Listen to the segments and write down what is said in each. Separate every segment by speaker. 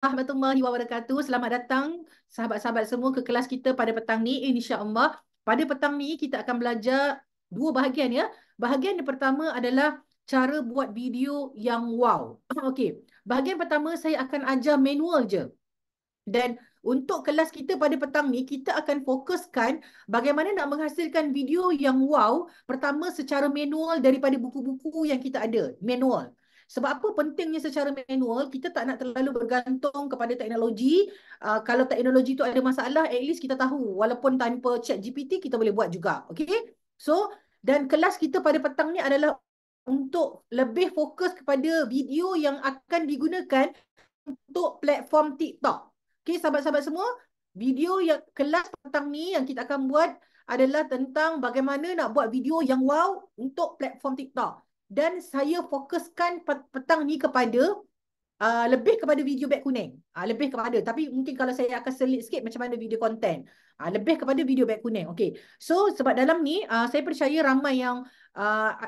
Speaker 1: Warahmatullahi wabarakatuh. Selamat datang sahabat-sahabat semua ke kelas kita pada petang ni. InsyaAllah pada petang ni kita akan belajar dua bahagian ya. Bahagian yang pertama adalah cara buat video yang wow. Okey. Bahagian pertama saya akan ajar manual je. Dan untuk kelas kita pada petang ni, kita akan fokuskan bagaimana nak menghasilkan video yang wow. Pertama secara manual daripada buku-buku yang kita ada. Manual. Sebab apa pentingnya secara manual? Kita tak nak terlalu bergantung kepada teknologi. Kalau teknologi tu ada masalah, at least kita tahu. Walaupun tanpa chat GPT, kita boleh buat juga. Okay? So, dan kelas kita pada petang ni adalah untuk lebih fokus kepada video yang akan digunakan untuk platform TikTok. Okay, sahabat-sahabat semua, video yang kelas petang ni yang kita akan buat adalah tentang bagaimana nak buat video yang wow untuk platform TikTok. Dan saya fokuskan petang ni kepada lebih kepada video beg kuning. Lebih kepada. Tapi mungkin kalau saya akan selit sikit macam mana video konten. Lebih kepada video beg kuning. Okay. So, sebab dalam ni, saya percaya ramai yang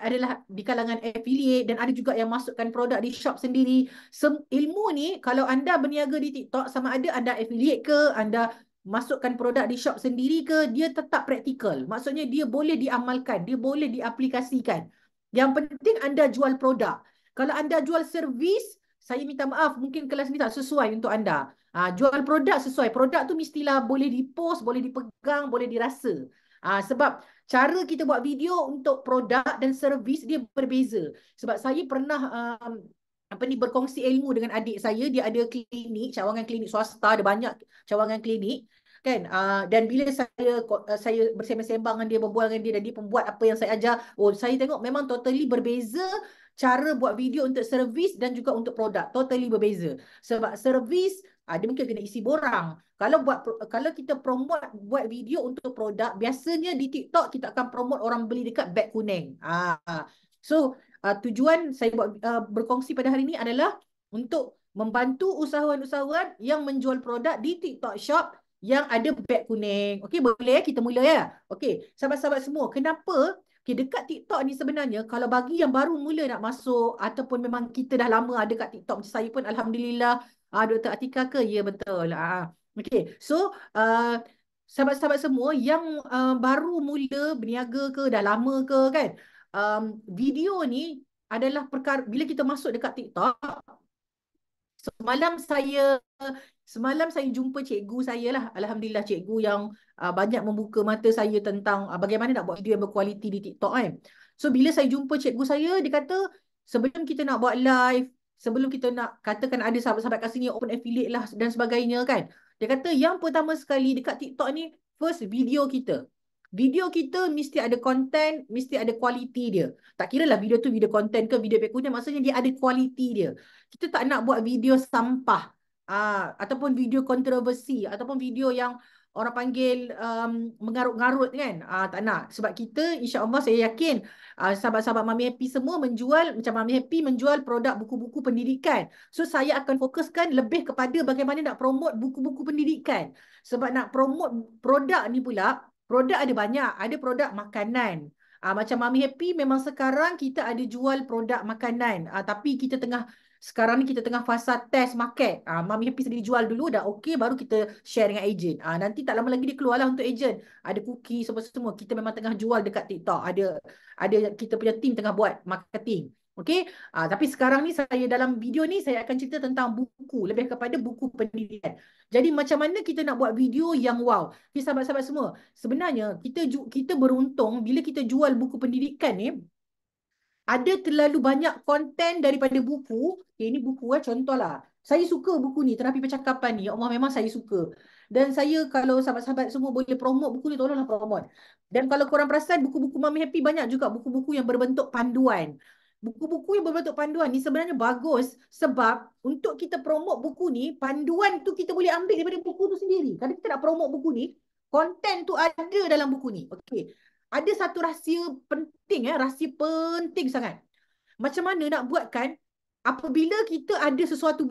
Speaker 1: adalah di kalangan affiliate dan ada juga yang masukkan produk di shop sendiri. Ilmu ni, kalau anda berniaga di TikTok, sama ada anda affiliate ke, anda masukkan produk di shop sendiri ke, dia tetap praktikal. Maksudnya dia boleh diamalkan, dia boleh diaplikasikan. Yang penting anda jual produk. Kalau anda jual servis, saya minta maaf, mungkin kelas ni tak sesuai untuk anda. Jual produk sesuai. Produk tu mestilah boleh dipost, boleh dipegang, boleh dirasa. Sebab cara kita buat video untuk produk dan servis dia berbeza. Sebab saya pernah berkongsi ilmu dengan adik saya. Dia ada klinik, cawangan klinik swasta, ada banyak cawangan klinik. Kan? Dan bila saya bersembang-sembang dengan dia, berbual dengan dia dan dia pembuat apa yang saya ajar, saya tengok memang totally berbeza cara buat video untuk servis dan juga untuk produk. Totally berbeza. Sebab servis, dia mungkin kena isi borang. Kalau kita promote buat video untuk produk, biasanya di TikTok kita akan promote orang beli dekat beg kuning. So, tujuan saya buat berkongsi pada hari ini adalah untuk membantu usahawan-usahawan yang menjual produk di TikTok Shop yang ada beg kuning. Okey, boleh ya? Kita mula ya? Okey, sahabat-sahabat semua, kenapa dekat TikTok ni sebenarnya, kalau bagi yang baru mula nak masuk ataupun memang kita dah lama ada kat TikTok, macam saya pun Alhamdulillah, Dr. Atika ke? Ya, betul. Okey, so sahabat-sahabat semua yang baru mula berniaga ke, dah lama ke kan, video ni adalah perkara, bila kita masuk dekat TikTok, Semalam saya jumpa cikgu saya lah. Alhamdulillah, cikgu yang banyak membuka mata saya tentang bagaimana nak buat video yang berkualiti di TikTok kan. So bila saya jumpa cikgu saya, dia kata sebelum kita nak buat live, sebelum kita nak katakan ada sahabat-sahabat kat sini open affiliate lah dan sebagainya kan. Dia kata yang pertama sekali dekat TikTok ni, first video kita. Video kita mesti ada konten, mesti ada kualiti dia. Tak kira lah video tu video konten ke video background, maksudnya dia ada kualiti dia. Kita tak nak buat video sampah, ataupun video kontroversi, ataupun video yang orang panggil mengarut-ngarut kan. Tak nak. Sebab kita, insya-Allah saya yakin sahabat-sahabat Mami Happy semua menjual, macam Mami Happy menjual produk buku-buku pendidikan. So saya akan fokuskan lebih kepada bagaimana nak promote buku-buku pendidikan. Sebab nak promote produk ni pula, produk ada banyak. Ada produk makanan. Macam Mami Happy memang sekarang kita ada jual produk makanan. Tapi sekarang ni kita tengah fasa test market. Mami Happy sendiri jual dulu, dah okey, baru kita share dengan ejen. Nanti tak lama lagi dia keluarlah untuk ejen. Ada cookie semua-semua. Kita memang tengah jual dekat TikTok. Ada kita punya team tengah buat marketing. Okey. Tapi sekarang ni saya dalam video ni saya akan cerita tentang buku, lebih kepada buku pendidikan. Jadi macam mana kita nak buat video yang wow. Okay, sahabat-sahabat semua, sebenarnya kita beruntung bila kita jual buku pendidikan ni, ada terlalu banyak konten daripada buku. Okay, ini buku contohlah. Saya suka buku ni, Terapi Percakapan ni. Ya Allah, memang saya suka. Dan saya, kalau sahabat-sahabat semua boleh promote buku ni, tolonglah promote. Dan kalau korang perasan, buku-buku Mami Happy banyak juga buku-buku yang berbentuk panduan. Buku-buku yang berbentuk panduan ni sebenarnya bagus sebab untuk kita promote buku ni, panduan tu kita boleh ambil daripada buku tu sendiri. Kalau kita nak promote buku ni, konten tu ada dalam buku ni. Okey. Ada satu rahsia penting, rahsia penting sangat. Macam mana nak buatkan apabila kita ada sesuatu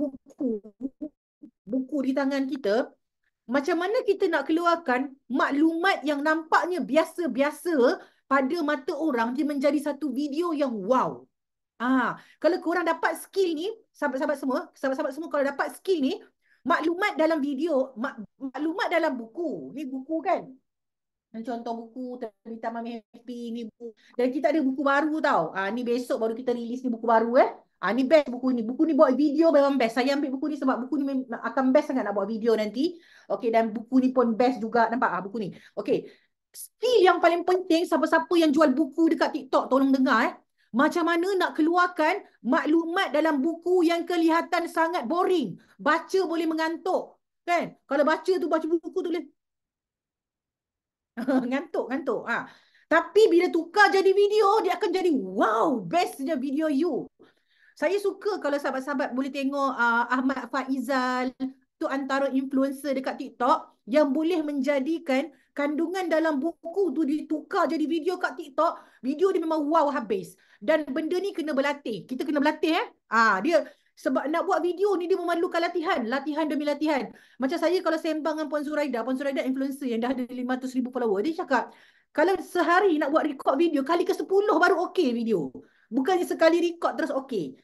Speaker 1: buku di tangan kita, macam mana kita nak keluarkan maklumat yang nampaknya biasa-biasa pada mata orang, dia menjadi satu video yang wow. Kalau korang dapat skill ni, sahabat-sahabat semua kalau dapat skill ni, Maklumat dalam video, maklumat dalam buku. Ni buku kan? Contoh buku Terbita Mami Happy ni buku. Dan kita ada buku baru tau. Ni besok baru kita release ni buku baru ni best buku ni. Buku ni buat video memang best. Saya ambil buku ni sebab buku ni akan best sangat nak buat video nanti. Okey, dan buku ni pun best juga. Nampak buku ni. Okey. Skill yang paling penting, siapa-siapa yang jual buku dekat TikTok tolong dengar Macam mana nak keluarkan maklumat dalam buku yang kelihatan sangat boring. Baca boleh mengantuk. Kan? Kalau baca buku tu boleh ngantuk. Tapi bila tukar jadi video, dia akan jadi wow, bestnya video you. Saya suka kalau sahabat-sahabat boleh tengok Ahmad Faizal, tu antara influencer dekat TikTok yang boleh menjadikan kandungan dalam buku tu ditukar jadi video kat TikTok. Video dia memang wow habis. Dan benda ni kena berlatih. Kita kena berlatih dia sebab nak buat video ni dia memerlukan latihan demi latihan. Macam saya kalau sembang dengan Puan Zuraida influencer yang dah ada 500,000 follower, dia cakap, kalau sehari nak buat record video, kali ke-10 baru okey video. Bukannya sekali record terus okey.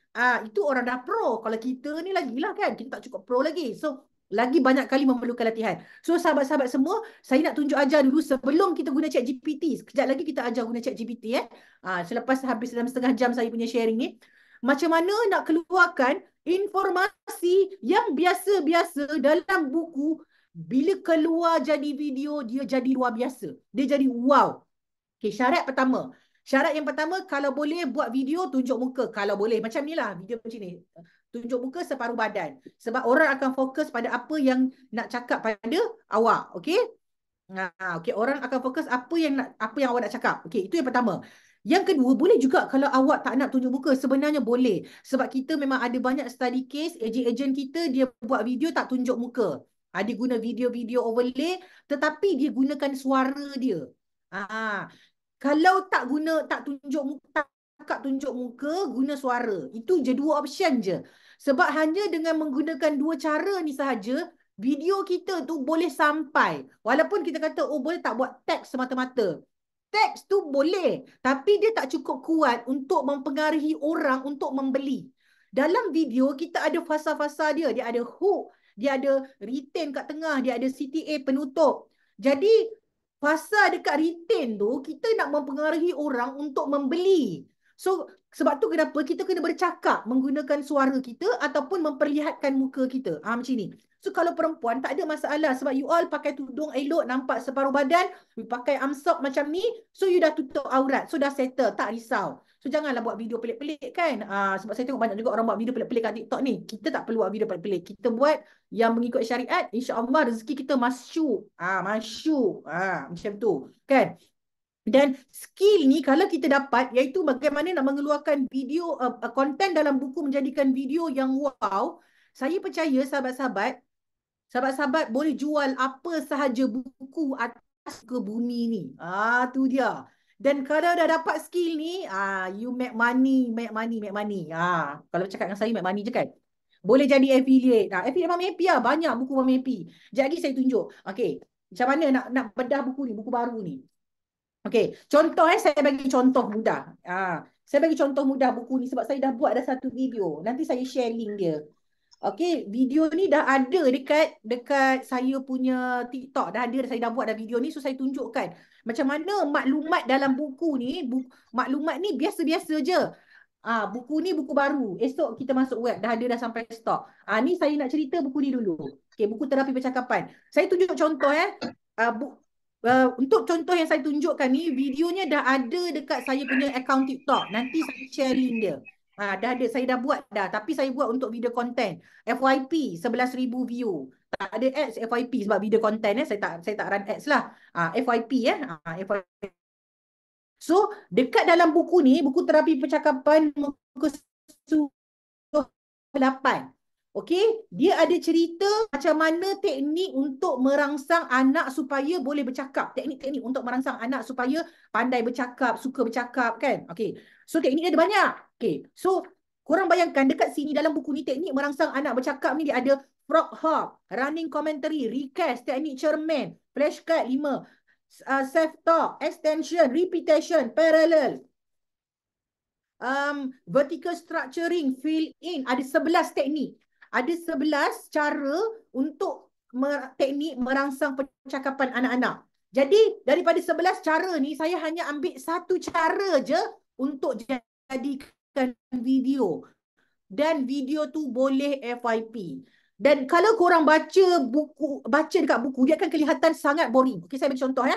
Speaker 1: Itu orang dah pro. Kalau kita ni lagi lah kan, kita tak cukup pro lagi. So, lagi banyak kali memerlukan latihan. So, sahabat-sahabat semua, saya nak tunjuk ajar dulu sebelum kita guna ChatGPT. Sekejap lagi kita ajar guna ChatGPT. Selepas habis dalam setengah jam saya punya sharing ni. Macam mana nak keluarkan informasi yang biasa-biasa dalam buku, bila keluar jadi video, dia jadi luar biasa. Dia jadi wow. Okay, syarat pertama. Syarat yang pertama, kalau boleh buat video, tunjuk muka. Kalau boleh, macam ni lah, video macam ni. Tunjuk muka separuh badan. Sebab orang akan fokus pada apa yang nak cakap pada awak. Okay? Okay, orang akan fokus apa yang awak nak cakap. Okay, itu yang pertama. Yang kedua, boleh juga kalau awak tak nak tunjuk muka. Sebenarnya boleh. Sebab kita memang ada banyak study case, ejen-ejen kita dia buat video tak tunjuk muka. Dia guna video-video overlay, tetapi dia gunakan suara dia. Kalau tak tunjuk muka, tak tunjuk muka, guna suara. Itu je dua option je. Sebab hanya dengan menggunakan dua cara ni sahaja, video kita tu boleh sampai. Walaupun kita kata, boleh tak buat teks semata-mata. Teks tu boleh, tapi dia tak cukup kuat untuk mempengaruhi orang untuk membeli. Dalam video, kita ada fasa-fasa dia. Dia ada hook, dia ada retain kat tengah, dia ada CTA penutup. Jadi, fasa dekat retain tu, kita nak mempengaruhi orang untuk membeli. So, sebab tu kenapa kita kena bercakap menggunakan suara kita ataupun memperlihatkan muka kita. Macam ni. So, kalau perempuan tak ada masalah sebab you all pakai tudung elok, nampak separuh badan, you pakai armsock macam ni, so you dah tutup aurat. So, dah settle, tak risau. So, janganlah buat video pelik-pelik kan. Sebab saya tengok banyak juga orang buat video pelik-pelik kat TikTok ni. Kita tak perlu buat video pelik-pelik. Kita buat yang mengikut syariat, insya-Allah rezeki kita masyuk. Masyuk. Macam tu. Kan? Dan skill ni kalau kita dapat, iaitu bagaimana nak mengeluarkan video, konten dalam buku menjadikan video yang wow, saya percaya sahabat-sahabat boleh jual apa sahaja buku atas ke bumi ni. Tu dia. Dan kalau dah dapat skill ni, you make money. Kalau cakap dengan saya, make money je kan. Boleh jadi affiliate. Affiliate Mami Happy lah. Banyak buku Mami Happy. Sekejap lagi saya tunjuk. Okay. Macam mana nak bedah buku ni, buku baru ni. Okay. Contoh saya bagi contoh mudah. Saya bagi contoh mudah buku ni sebab saya dah buat dah satu video. Nanti saya share link dia. Okay, video ni dah ada dekat saya punya TikTok. Dah ada, saya dah buat dah video ni. So, saya tunjukkan macam mana maklumat dalam buku ni. Maklumat ni biasa-biasa je. Buku ni buku baru. Esok kita masuk web. Dah ada dah sampai stok. Ni saya nak cerita buku ni dulu. Okay, buku terapi percakapan. Saya tunjuk contoh untuk contoh yang saya tunjukkan ni, videonya dah ada dekat saya punya account TikTok. Nanti saya share link dia. Dah ada, saya dah buat dah. Tapi saya buat untuk video content. FYP, 11,000 view. Tak ada ads FYP sebab video content. Saya tak run ads lah. FYP. FYP. So, dekat dalam buku ni, buku terapi percakapan muka 8. Okey, dia ada cerita macam mana teknik untuk merangsang anak supaya boleh bercakap. Teknik-teknik untuk merangsang anak supaya pandai bercakap, suka bercakap kan. Okey. So teknik dia ada banyak. Okey. So korang bayangkan dekat sini dalam buku ni teknik merangsang anak bercakap ni dia ada frog hop, running commentary, recast, teknik cermin, flashcard 5, self talk, extension, repetition, parallel. Vertical structuring, fill in, ada 11 teknik. ada 11 cara untuk teknik merangsang percakapan anak-anak. Jadi daripada 11 cara ni, saya hanya ambil satu cara je untuk jadikan video. Dan video tu boleh FYP. Dan kalau korang baca dekat buku, dia akan kelihatan sangat boring. Okay, saya bagi contoh ya.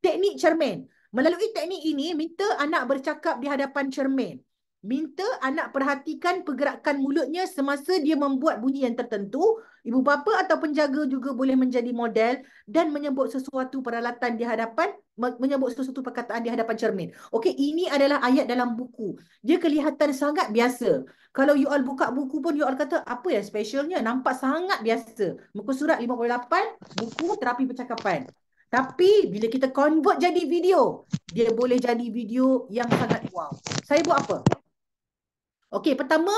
Speaker 1: Teknik cermin. Melalui teknik ini, minta anak bercakap di hadapan cermin. Minta anak perhatikan pergerakan mulutnya semasa dia membuat bunyi yang tertentu. Ibu bapa atau penjaga juga boleh menjadi model dan menyebut sesuatu peralatan di hadapan, menyebut sesuatu perkataan di hadapan cermin. Okey, ini adalah ayat dalam buku. Dia kelihatan sangat biasa. Kalau you all buka buku pun, you all kata, apa yang specialnya? Nampak sangat biasa. Muka surat 58, buku terapi percakapan. Tapi bila kita convert jadi video, dia boleh jadi video yang sangat wow. Saya buat apa? Okey, pertama,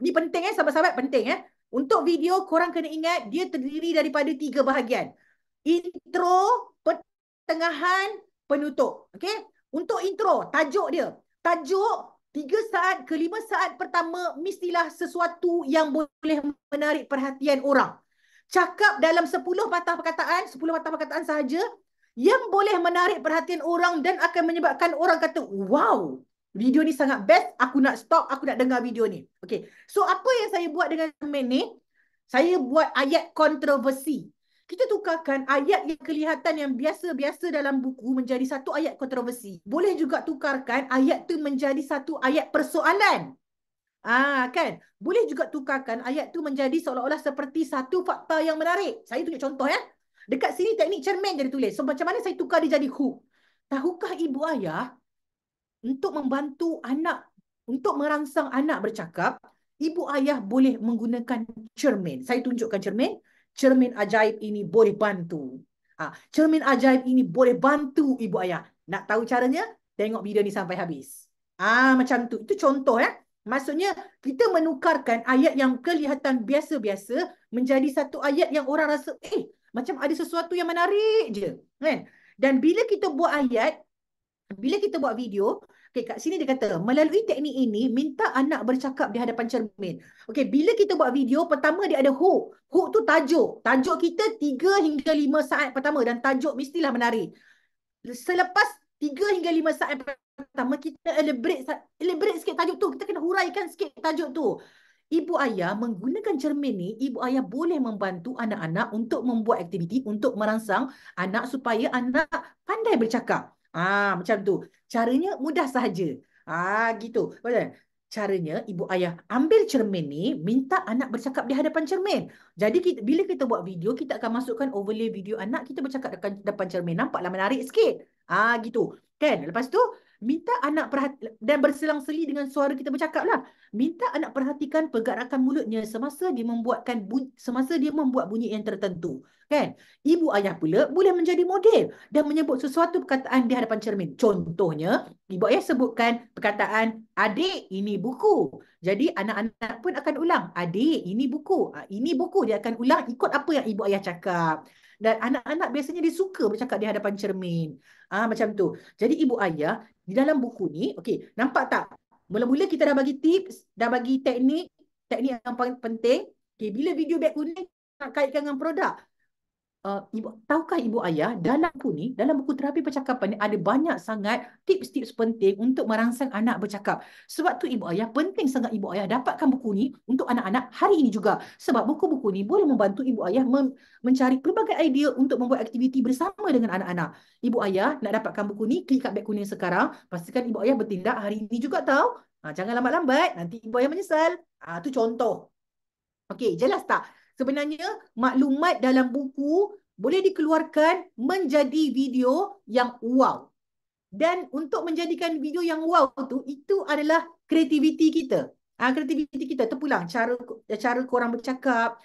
Speaker 1: ni penting sahabat-sahabat, penting Untuk video, korang kena ingat, dia terdiri daripada 3 bahagian. Intro, pertengahan, penutup. Okey? Untuk intro, tajuk dia. Tajuk 3 saat ke 5 saat pertama mestilah sesuatu yang boleh menarik perhatian orang. Cakap dalam 10 patah perkataan, 10 patah perkataan sahaja yang boleh menarik perhatian orang dan akan menyebabkan orang kata, wow, video ni sangat best, aku nak stop, aku nak dengar video ni. Okay. So, apa yang saya buat dengan cermin ni? Saya buat ayat kontroversi. Kita tukarkan ayat yang kelihatan yang biasa-biasa dalam buku menjadi satu ayat kontroversi. Boleh juga tukarkan ayat tu menjadi satu ayat persoalan. Kan? Boleh juga tukarkan ayat tu menjadi seolah-olah seperti satu fakta yang menarik. Saya tunjuk contoh Dekat sini teknik cermin jadi tulis. So, macam mana saya tukar dia jadi hook? Tahukah ibu ayah, untuk membantu anak, untuk merangsang anak bercakap, ibu ayah boleh menggunakan cermin. Saya tunjukkan cermin. Cermin ajaib ini boleh bantu. Cermin ajaib ini boleh bantu ibu ayah. Nak tahu caranya? Tengok video ni sampai habis. Macam tu. Itu contoh Maksudnya, kita menukarkan ayat yang kelihatan biasa-biasa menjadi satu ayat yang orang rasa, macam ada sesuatu yang menarik je. Kan? Dan bila kita buat ayat, bila kita buat video, kat sini dia kata, melalui teknik ini, minta anak bercakap di hadapan cermin. Bila kita buat video, pertama dia ada hook. Hook tu tajuk. Tajuk kita 3 hingga 5 saat pertama dan tajuk mestilah menarik. Selepas 3 hingga 5 saat pertama, kita elaborate sikit tajuk tu. Kita kena huraikan sikit tajuk tu. Ibu ayah menggunakan cermin ni, ibu ayah boleh membantu anak-anak untuk membuat aktiviti untuk merangsang anak supaya anak pandai bercakap. Macam tu. Caranya mudah sahaja. Gitu. Caranya ibu ayah ambil cermin ni, minta anak bercakap di hadapan cermin. Jadi bila kita buat video, kita akan masukkan overlay video anak kita bercakap depan cermin. Nampaklah menarik sikit. Gitu. Kan? Lepas tu, minta anak dan berselang-seli dengan suara kita bercakap lah. Minta anak perhatikan pergerakan mulutnya semasa dia membuat bunyi yang tertentu. Kan? Ibu ayah pula boleh menjadi model dan menyebut sesuatu perkataan di hadapan cermin. Contohnya, ibu ayah sebutkan perkataan, adik, ini buku. Jadi, anak-anak pun akan ulang. Adik, ini buku. Ini buku. Dia akan ulang ikut apa yang ibu ayah cakap. Dan anak-anak biasanya dia suka bercakap di hadapan cermin. Macam tu. Jadi, ibu ayah, di dalam buku ni, nampak tak? Mula-mula kita dah bagi tips, dah bagi teknik yang paling penting. Bila video beg kuning nak kaitkan dengan produk, tahukah ibu ayah, dalam buku terapi percakapan ni ada banyak sangat tips-tips penting untuk merangsang anak bercakap. Sebab tu ibu ayah, penting sangat ibu ayah dapatkan buku ni untuk anak-anak hari ini juga. Sebab buku-buku ni boleh membantu ibu ayah mencari pelbagai idea untuk membuat aktiviti bersama dengan anak-anak. Ibu ayah nak dapatkan buku ni, klik kat beg kuning sekarang. Pastikan ibu ayah bertindak hari ini juga tahu. Jangan lambat-lambat, nanti ibu ayah menyesal. Tu contoh. Jelas tak? Sebenarnya maklumat dalam buku boleh dikeluarkan menjadi video yang wow. Dan untuk menjadikan video yang wow tu, itu adalah kreativiti kita. Kreativiti kita terpulang cara korang bercakap.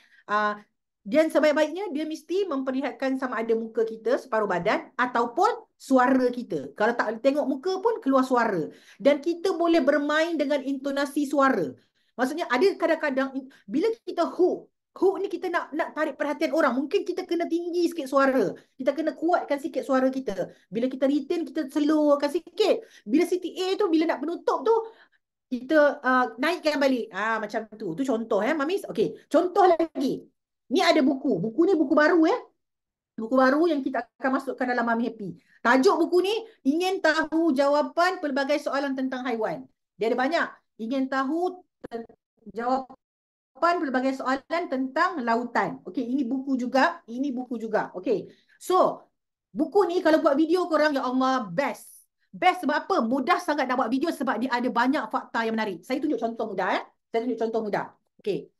Speaker 1: Dan sebaik-baiknya dia mesti memperlihatkan sama ada muka kita separuh badan ataupun suara kita. Kalau tak tengok muka pun keluar suara. Dan kita boleh bermain dengan intonasi suara. Maksudnya ada kadang-kadang bila kita hook ni kita nak tarik perhatian orang. Mungkin kita kena tinggi sikit suara. Kita kena kuatkan sikit suara kita. Bila kita retain, kita slowkan sikit. Bila CTA tu, bila nak penutup tu, kita naikkan balik. Macam tu. Tu contoh Mamis. Okey, contoh lagi. Ni ada buku. Buku ni buku baru Buku baru yang kita akan masukkan dalam Mami Happy. Tajuk buku ni, ingin tahu jawapan pelbagai soalan tentang haiwan. Dia ada banyak. Ingin tahu jawapan pelbagai soalan tentang lautan. Okey, ini buku juga. Ini buku juga. Okey. So, buku ni kalau buat video korang, ya Allah, best. Best sebab apa? Mudah sangat nak buat video sebab dia ada banyak fakta yang menarik. Saya tunjuk contoh mudah. Saya tunjuk contoh mudah. Okey.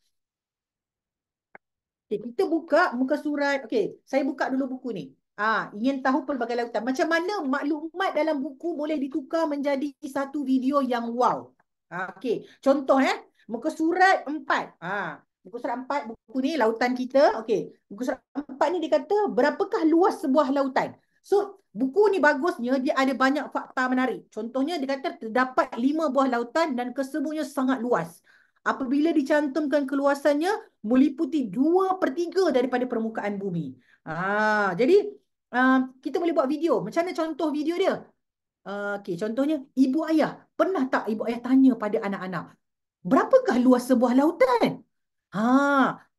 Speaker 1: Okay, kita buka muka surat. Okey, saya buka dulu buku ni. Ingin tahu pelbagai lautan. Macam mana maklumat dalam buku boleh ditukar menjadi satu video yang wow. Okey, contoh muka surat 4. Muka surat 4 buku ni lautan kita. Okey, muka surat 4 ni dia kata berapakah luas sebuah lautan. So, buku ni bagusnya dia ada banyak fakta menarik. Contohnya dia kata terdapat 5 buah lautan dan kesemuanya sangat luas. Apabila dicantumkan keluasannya meliputi 2/3 daripada permukaan bumi. Jadi kita boleh buat video. Macam mana contoh video dia? Okey, contohnya ibu ayah. Pernah tak ibu ayah tanya pada anak-anak, berapakah luas sebuah lautan?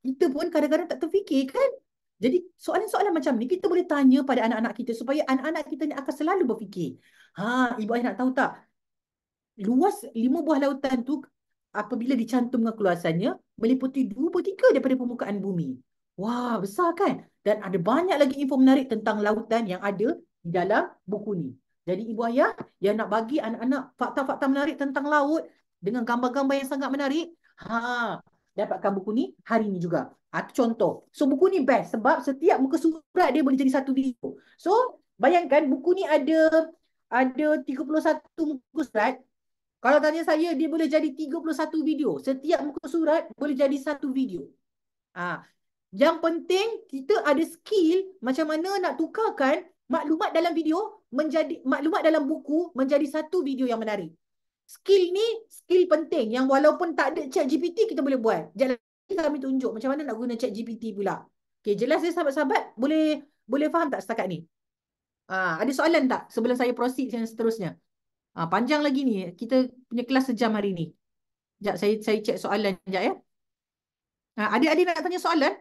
Speaker 1: Kita pun kadang-kadang tak terfikir kan? Jadi soalan-soalan macam ni kita boleh tanya pada anak-anak kita supaya anak-anak kita ni akan selalu berfikir. Ibu ayah nak tahu tak? Luas 5 buah lautan tu apabila dicantumkan keluasannya meliputi 2/3 daripada permukaan bumi. Wah, besar kan? Dan ada banyak lagi info menarik tentang lautan yang ada di dalam buku ni. Jadi ibu ayah yang nak bagi anak-anak fakta-fakta menarik tentang laut dengan gambar-gambar yang sangat menarik, dapatkan buku ni hari ni juga. Itu contoh. So buku ni best sebab setiap muka surat dia boleh jadi satu video. So bayangkan buku ni ada 31 muka surat. Kalau tanya saya, dia boleh jadi 31 video. Setiap muka surat boleh jadi satu video. Yang penting, kita ada skill macam mana nak tukarkan maklumat dalam video menjadi maklumat dalam buku menjadi satu video yang menarik. Skill ni, skill penting yang walaupun tak ada ChatGPT, kita boleh buat. Sekejap lagi kami tunjuk macam mana nak guna ChatGPT pula. Okay, jelas ya sahabat-sahabat? Boleh faham tak setakat ni? Ada soalan tak sebelum saya proceed yang seterusnya? Panjang lagi ni. Kita punya kelas sejam hari ni. Sekejap, saya cek soalan sekejap ya. Adik-adik nak tanya soalan?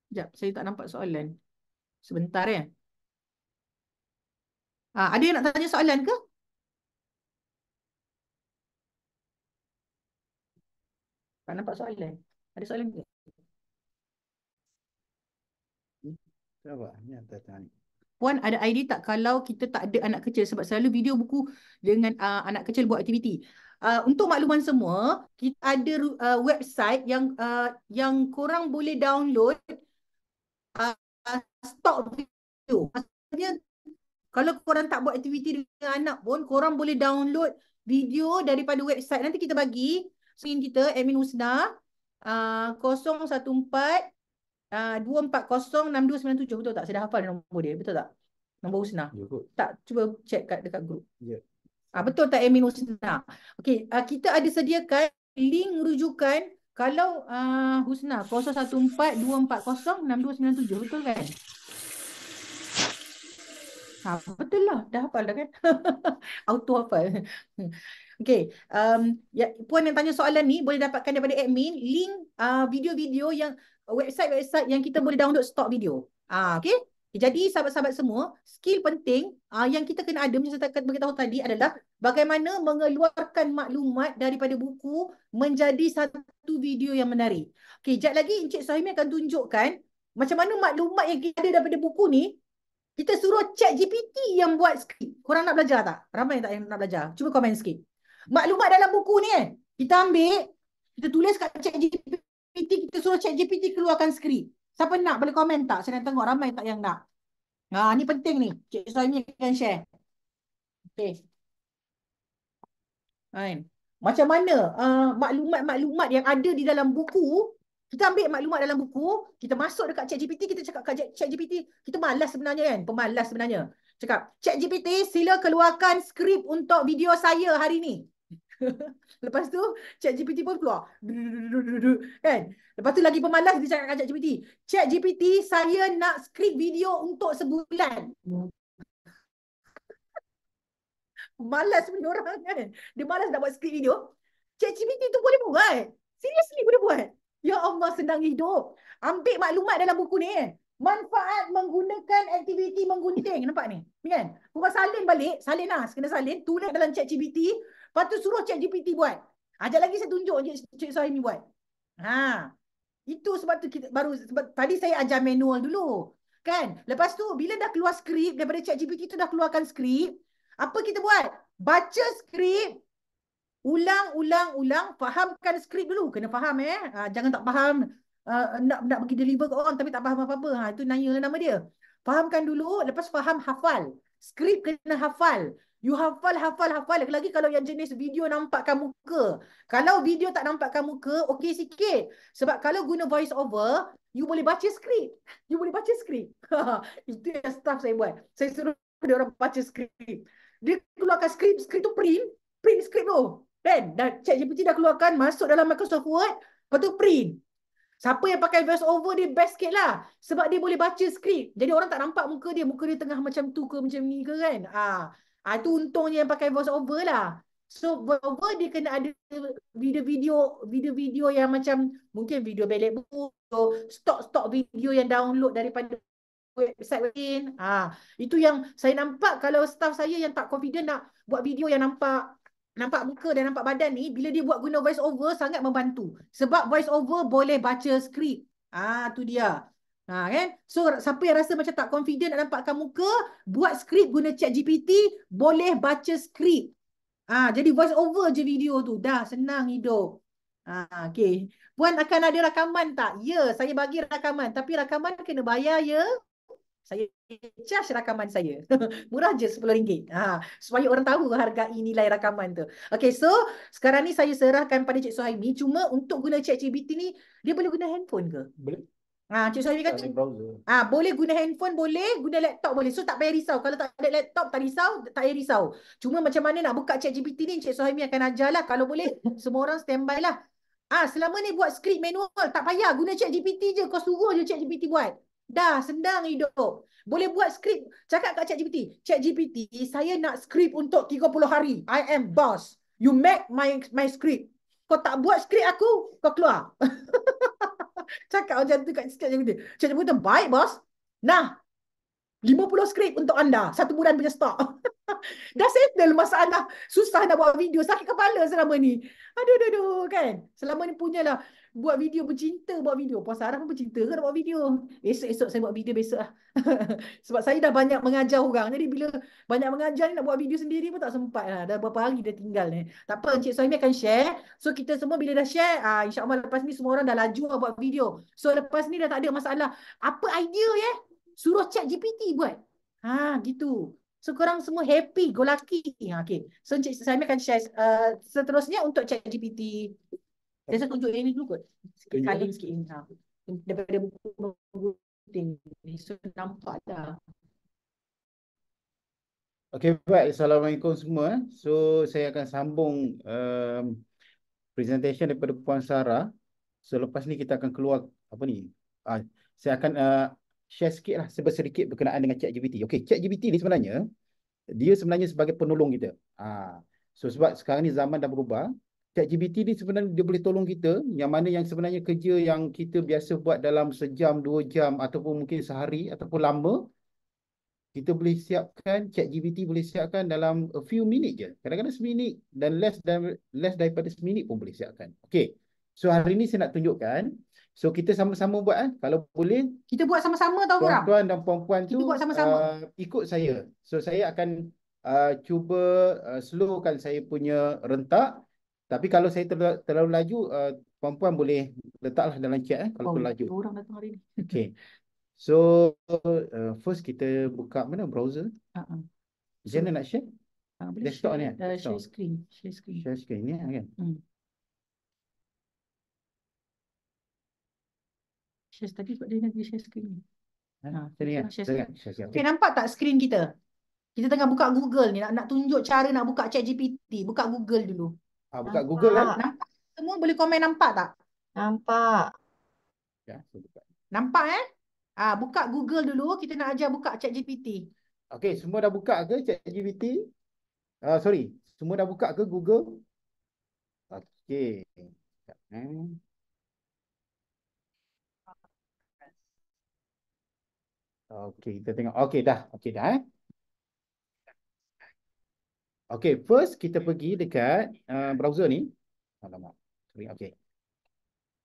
Speaker 1: Sekejap, saya tak nampak soalan. Sebentar ya. Ada yang nak tanya soalan ke? Tak nampak soalan. Ada soalan ke?
Speaker 2: Apa? Ni apa tanya?
Speaker 1: Puan ada idea tak kalau kita tak ada anak kecil sebab selalu video buku dengan anak kecil buat aktiviti. Untuk makluman semua, kita ada website yang korang boleh download uh, stok video. Maksudnya kalau korang tak buat aktiviti dengan anak pun, korang boleh download video daripada website. Nanti kita bagi screen kita, admin Husna, 014 2406297. Betul tak? Saya dah hafal nombor dia. Betul tak? Nombor Husna.
Speaker 2: Ya, kot.
Speaker 1: Tak, cuba check dekat grup.
Speaker 2: Ya.
Speaker 1: Betul tak admin Husna? Okey, kita ada sediakan link rujukan kalau Husna 0142406297. Betul kan? Betul lah. Dah hafal dah kan? Auto hafal. Okey. Puan yang tanya soalan ni boleh dapatkan daripada admin link video-video yang website-website yang kita boleh download stok video. Okey. Jadi sahabat-sahabat semua, skill penting yang kita kena ada macam saya beritahu tadi adalah bagaimana mengeluarkan maklumat daripada buku menjadi satu video yang menarik. Okey, sekejap lagi Encik Suhaimi akan tunjukkan macam mana maklumat yang kita ada daripada buku ni kita suruh ChatGPT yang buat skrip. Korang nak belajar tak? Ramai tak yang nak belajar? Cuba komen sikit. Maklumat dalam buku ni kita ambil, kita tulis kat ChatGPT, kita suruh ChatGPT keluarkan skrip. Siapa nak boleh komen tak? Saya nak tengok ramai tak yang nak. Ni penting ni. Cik Suhaimi akan share. Okay. Macam mana maklumat-maklumat yang ada di dalam buku, kita ambil maklumat dalam buku, kita masuk dekat ChatGPT, kita cakap kat ChatGPT, kita malas sebenarnya kan? Pemalas sebenarnya. Cakap, ChatGPT sila keluarkan skrip untuk video saya hari ni. Lepas tu ChatGPT pun keluar. Kan? Lepas tu lagi pemalas dia cakap kat ChatGPT. ChatGPT saya nak skrip video untuk sebulan. Malas punya orang kan. Dia malas nak buat skrip video. ChatGPT tu boleh buat. Seriously boleh buat. Ya Allah, senang hidup. Ambil maklumat dalam buku ni. Manfaat menggunakan aktiviti menggunting. Nampak ni? Ni kan? Bukan salin balik. Salin lah. Kena salin. Tulis dalam ChatGPT. Lepas tu suruh ChatGPT buat. Ajak lagi saya tunjuk Cik Suhaimi buat. Ha. Itu sebab tu kita baru sebab tadi saya ajar manual dulu. Kan? Lepas tu bila dah keluar skrip daripada ChatGPT tu dah keluarkan skrip, apa kita buat? Baca skrip, ulang, fahamkan skrip dulu. Kena faham jangan tak faham nak bagi deliver ke orang tapi tak faham apa-apa. Itu nanya nama dia. Fahamkan dulu, lepas faham hafal. Skrip kena hafal. You hafal. Lagi kalau yang jenis video nampakkan muka. Kalau video tak nampakkan muka, okey sikit. Sebab kalau guna voice over, you boleh baca skrip. You boleh baca skrip. Itu yang staff saya buat. Saya suruh dia orang baca skrip. Dia keluarkan skrip tu print skrip tu. Kan? Dan ChatGPT dah keluarkan, masuk dalam Microsoft Word, lepas tu print. Siapa yang pakai voice over dia best sikit lah. Sebab dia boleh baca skrip. Jadi orang tak nampak muka dia. Muka dia tengah macam tu ke macam ni ke kan. Itu untungnya yang pakai voice over lah. So voice over dia kena ada video-video yang macam mungkin video belek buku, stok video yang download daripada website lain. Itu yang saya nampak kalau staff saya yang tak confident nak buat video yang nampak muka dan nampak badan ni, bila dia buat guna voice over sangat membantu. Sebab voice over boleh baca skrip. Tu dia. Kan? So siapa yang rasa macam tak confident nak nampakkan muka, buat skrip guna ChatGPT, boleh baca skrip. Jadi voice over je video tu. Dah senang hidup. Okay. Puan akan ada rakaman tak? Ya, saya bagi rakaman. Tapi rakaman kena bayar ya. Saya charge rakaman saya. Murah je RM10. Supaya orang tahu hargai nilai rakaman tu. Okay, so sekarang ni saya serahkan pada Cik Suhaimi. Cuma untuk guna ChatGPT ni, dia boleh guna handphone ke?
Speaker 2: Boleh.
Speaker 1: Cik Suhaimi kata, boleh guna handphone, boleh. Guna laptop, boleh. So tak payah risau. Kalau tak ada laptop, tak payah risau. Cuma macam mana nak buka ChatGPT ni, Cik Suhaimi akan ajar lah. Kalau boleh, semua orang standby lah. Selama ni buat skrip manual, tak payah. Guna ChatGPT je. Kau suruh je ChatGPT buat. Dah, senang hidup. Boleh buat skrip. Cakap kat ChatGPT. ChatGPT, saya nak skrip untuk 30 hari. I am boss. You make my script. Kau tak buat skrip aku, kau keluar. Cakap macam tu kat ChatGPT. ChatGPT, baik bos. Nah, 50 skrip untuk anda. 1 bulan punya stok. Dah settle masalah. Susah nak buat video. Sakit kepala selama ni. Aduh, kan. Selama ni punyalah buat video bercinta, buat video. Puan Sarah pun bercinta ke nak buat video? Esok saya buat video besok lah. Sebab saya dah banyak mengajar orang. Jadi bila banyak mengajar ni nak buat video sendiri pun tak sempat lah. Dah berapa hari dah tinggal ni. Tak apa, Encik Suhaimi akan share. So kita semua bila dah share, insyaAllah lepas ni semua orang dah laju lah buat video. So lepas ni dah tak ada masalah. Apa idea suruh ChatGPT buat. Gitu. So korang semua happy, go lucky. Okay. So Encik Suhaimi akan share seterusnya untuk ChatGPT. Saya tunjuk yang ni dulu kot. Kalian sikit ni. Daripada buku ni. So nampak dah.
Speaker 2: Okey, baik. Assalamualaikum semua. So saya akan sambung presentation daripada Puan Sarah. So lepas ni kita akan keluar apa ni? Saya akan share sikit lah sedikit berkenaan dengan ChatGPT. Okey, ChatGPT ni sebenarnya dia sebenarnya sebagai penolong kita. So sebab sekarang ni zaman dah berubah. ChatGPT ni sebenarnya dia boleh tolong kita yang mana yang sebenarnya kerja yang kita biasa buat dalam sejam, 2 jam ataupun mungkin sehari ataupun lama, kita boleh siapkan, ChatGPT boleh siapkan dalam a few minit je. Kadang-kadang seminit dan less daripada seminit pun boleh siapkan. Okey. So hari ni saya nak tunjukkan. So kita sama-sama buat kalau boleh.
Speaker 1: Kita buat sama-sama tau korang.
Speaker 2: Tuan-tuan dan puan-puan tu
Speaker 1: buat sama-sama.
Speaker 2: Ikut saya. So saya akan cuba slowkan saya punya rentak. Tapi kalau saya terlalu laju, puan-puan boleh letaklah dalam chat kalau terlalu laju.
Speaker 1: Orang datang hari ni.
Speaker 2: Okay. So first kita buka mana browser. Macam mana nak share? Desktop ni kan?
Speaker 1: Share screen.
Speaker 2: Share screen ni kan?
Speaker 1: Share tadi kot dia nak share screen.
Speaker 2: Share.
Speaker 1: Okay, nampak tak screen kita? Kita tengah buka Google ni. Nak tunjuk cara nak buka ChatGPT. Buka Google dulu.
Speaker 2: Buka Google kan?
Speaker 1: Nampak? Semua boleh komen nampak tak?
Speaker 3: Nampak.
Speaker 2: Ya, saya buka.
Speaker 1: Nampak buka Google dulu. Kita nak ajar buka ChatGPT.
Speaker 2: Okey, semua dah buka ke ChatGPT? Sorry, semua dah buka ke Google? Okey. Sekejap, Okey, kita tengok. Okey dah. Okey dah Okey, first kita pergi dekat browser ni. Alamak. Sorry, okey.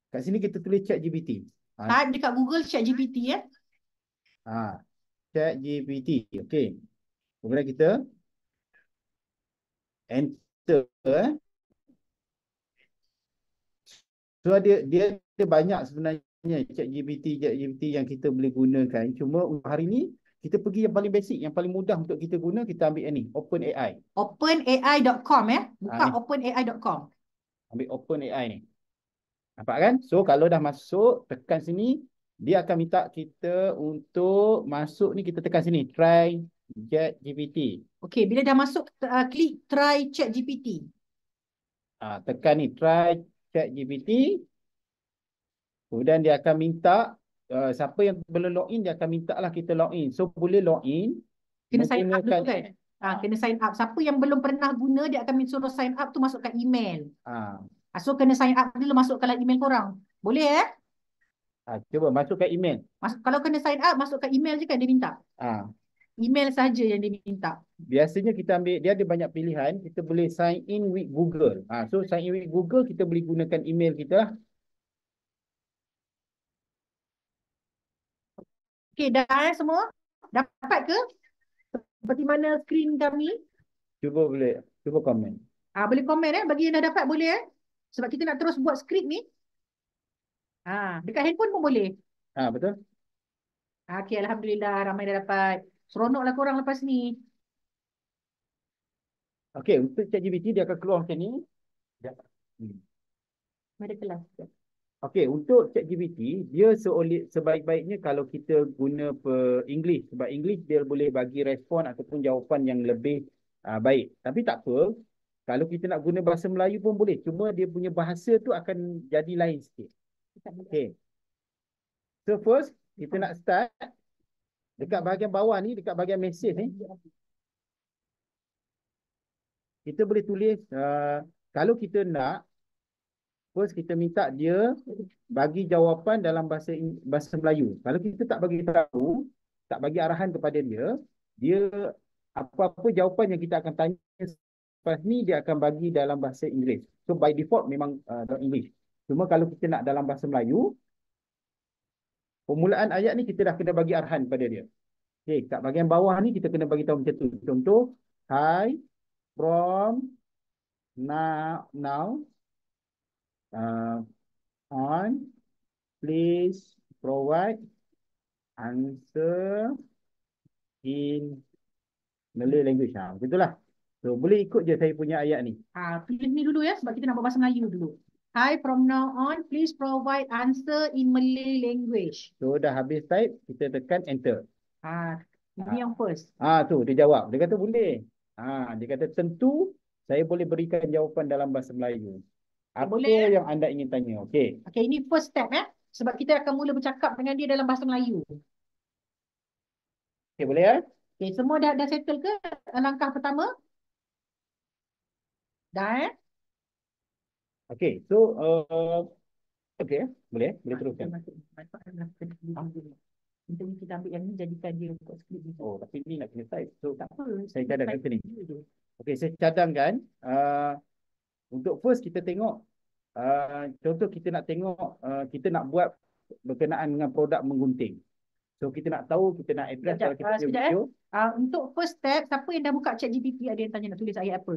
Speaker 2: Kat sini kita tulis ChatGPT.
Speaker 1: Type dekat Google ChatGPT ya.
Speaker 2: ChatGPT. Okey. Kemudian kita enter. So dia ada banyak sebenarnya ChatGPT yang kita boleh gunakan. Cuma untuk hari ni kita pergi yang paling basic, yang paling mudah untuk kita guna, kita ambil yang ni, OpenAI.
Speaker 1: OpenAI.com ya. Buka
Speaker 2: Ni,
Speaker 1: OpenAI.com.
Speaker 2: ambil OpenAI ni. Nampak kan? So kalau dah masuk, tekan sini, dia akan minta kita untuk masuk ni, kita tekan sini, try ChatGPT.
Speaker 1: Okey, bila dah masuk klik try ChatGPT.
Speaker 2: Tekan ni, try ChatGPT. Kemudian dia akan minta siapa yang belum login, dia akan minta lah kita login. So boleh login
Speaker 1: Kena sign up dulu
Speaker 2: menggunakan
Speaker 1: kan. Kena sign up. Siapa yang belum pernah guna, dia akan suruh sign up tu masukkan email.
Speaker 2: ah,
Speaker 1: So kena sign up dulu, masukkanlah email korang. Boleh
Speaker 2: cuba masukkan email.
Speaker 1: Kalau kena sign up, masukkan email je kan dia minta.
Speaker 2: Ah,
Speaker 1: Email saja yang dia minta.
Speaker 2: biasanya kita ambil, dia ada banyak pilihan. Kita boleh sign in with Google. So sign in with Google, kita boleh gunakan email kita lah.
Speaker 1: Okey, dah semua? Dapat ke? Seperti mana skrin kami?
Speaker 2: Cuba komen.
Speaker 1: Boleh komen bagi yang dah dapat boleh Sebab kita nak terus buat skrip ni. Dekat handphone pun boleh.
Speaker 2: Betul.
Speaker 1: Okey, Alhamdulillah ramai dah dapat. Seronoklah korang lepas ni.
Speaker 2: Okey, untuk ChatGPT dia akan keluar macam ni.
Speaker 1: Ada kelas.
Speaker 2: Okey, untuk ChatGPT, dia sebaik-baiknya kalau kita guna English. Sebab English dia boleh bagi respon ataupun jawapan yang lebih baik. Tapi tak apa, kalau kita nak guna bahasa Melayu pun boleh. Cuma dia punya bahasa tu akan jadi lain sikit. Okey. So first, kita nak start dekat bahagian bawah ni, dekat bahagian message ni. Kita boleh tulis, kalau kita nak, first kita minta dia bagi jawapan dalam bahasa Melayu. Kalau kita tak bagi tahu, tak bagi arahan kepada dia, dia apa-apa jawapan yang kita akan tanya lepas ni dia akan bagi dalam bahasa Inggeris. So by default memang dalam English. Cuma kalau kita nak dalam bahasa Melayu, permulaan ayat ni kita dah kena bagi arahan kepada dia. Okey, kat bahagian bawah ni kita kena bagi tahu macam tu. Contoh, hi from now on, please provide answer in Malay language. Begitulah. So boleh ikut je saya punya ayat ni.
Speaker 1: Pilih ni dulu sebab kita nak buat bahasa Melayu dulu. Hi, from now on, please provide answer in Malay language.
Speaker 2: So dah habis type, kita tekan enter.
Speaker 1: Ini yang first.
Speaker 2: Tu dia jawab. Dia kata boleh. Dia kata tentu saya boleh berikan jawapan dalam bahasa Melayu. Apa
Speaker 1: boleh,
Speaker 2: yang anda ingin tanya? Okey.
Speaker 1: Okey, ini first step sebab kita akan mula bercakap dengan dia dalam bahasa Melayu.
Speaker 2: Okey, boleh
Speaker 1: Okey, semua dah settle ke langkah pertama? Dah
Speaker 2: Okey, so okey, boleh teruskan.
Speaker 1: Kita ambil yang ni, jadikan dia untuk skrip ni.
Speaker 2: Tapi ni nak kena type. So
Speaker 1: tak apa,
Speaker 2: saya cadangkan sini. Okey, saya cadangkan. Untuk first kita tengok, contoh kita nak tengok, kita nak buat berkenaan dengan produk menggunting. So kita nak tahu, kita nak address kalau kita punya video.
Speaker 1: Untuk first step, siapa yang dah buka ChatGPT, ada yang tanya nak tulis ayat apa?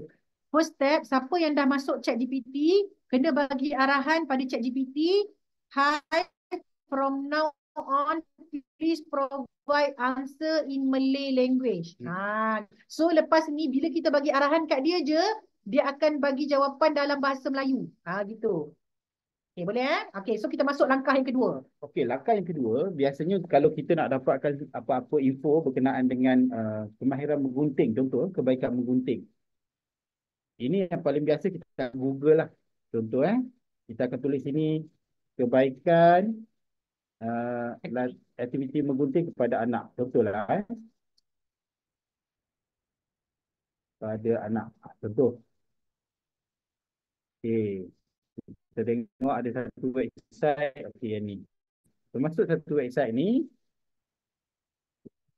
Speaker 1: First step, siapa yang dah masuk ChatGPT, kena bagi arahan pada ChatGPT. Hi, from now on, please provide answer in Malay language. So lepas ni, bila kita bagi arahan kat dia je, dia akan bagi jawapan dalam bahasa Melayu. Gitu. Okay, boleh Okay, so kita masuk langkah yang kedua.
Speaker 2: Okey, langkah yang kedua, biasanya kalau kita nak dapatkan apa-apa info berkenaan dengan kemahiran menggunting, contoh kebaikan menggunting. Ini yang paling biasa kita Google lah. Contoh kita akan tulis sini kebaikan aktiviti menggunting kepada anak. Contohlah pada anak. Contoh, okey, kita tengok ada satu website, okey yang ni. Termasuk satu website ni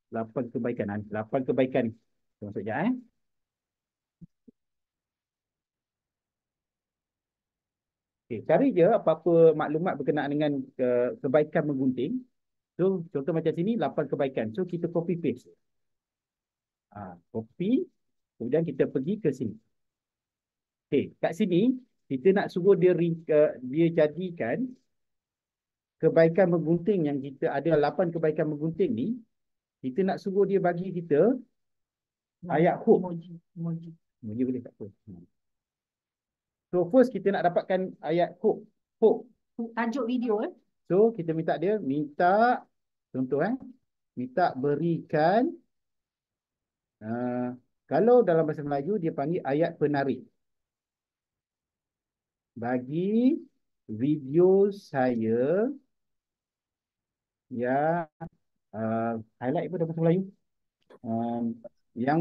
Speaker 2: 8 kebaikan. 8 kebaikan. Termasuk je eh. Okey, cari je apa-apa maklumat berkenaan dengan kebaikan menggunting. So, contoh macam sini 8 kebaikan. So, kita copy paste. Copy, kemudian kita pergi ke sini. Okey, kat sini kita nak suruh dia jadikan kebaikan menggunting yang kita ada 8 kebaikan menggunting ni, kita nak suruh dia bagi kita ayat hook. Emoji boleh tak apa. So first kita nak dapatkan ayat hook.
Speaker 1: Tajuk video
Speaker 2: So kita minta dia, contoh minta berikan, kalau dalam bahasa Melayu dia panggil ayat penarik. Bagi video saya yang highlight apa dalam bahasa Melayu? Yang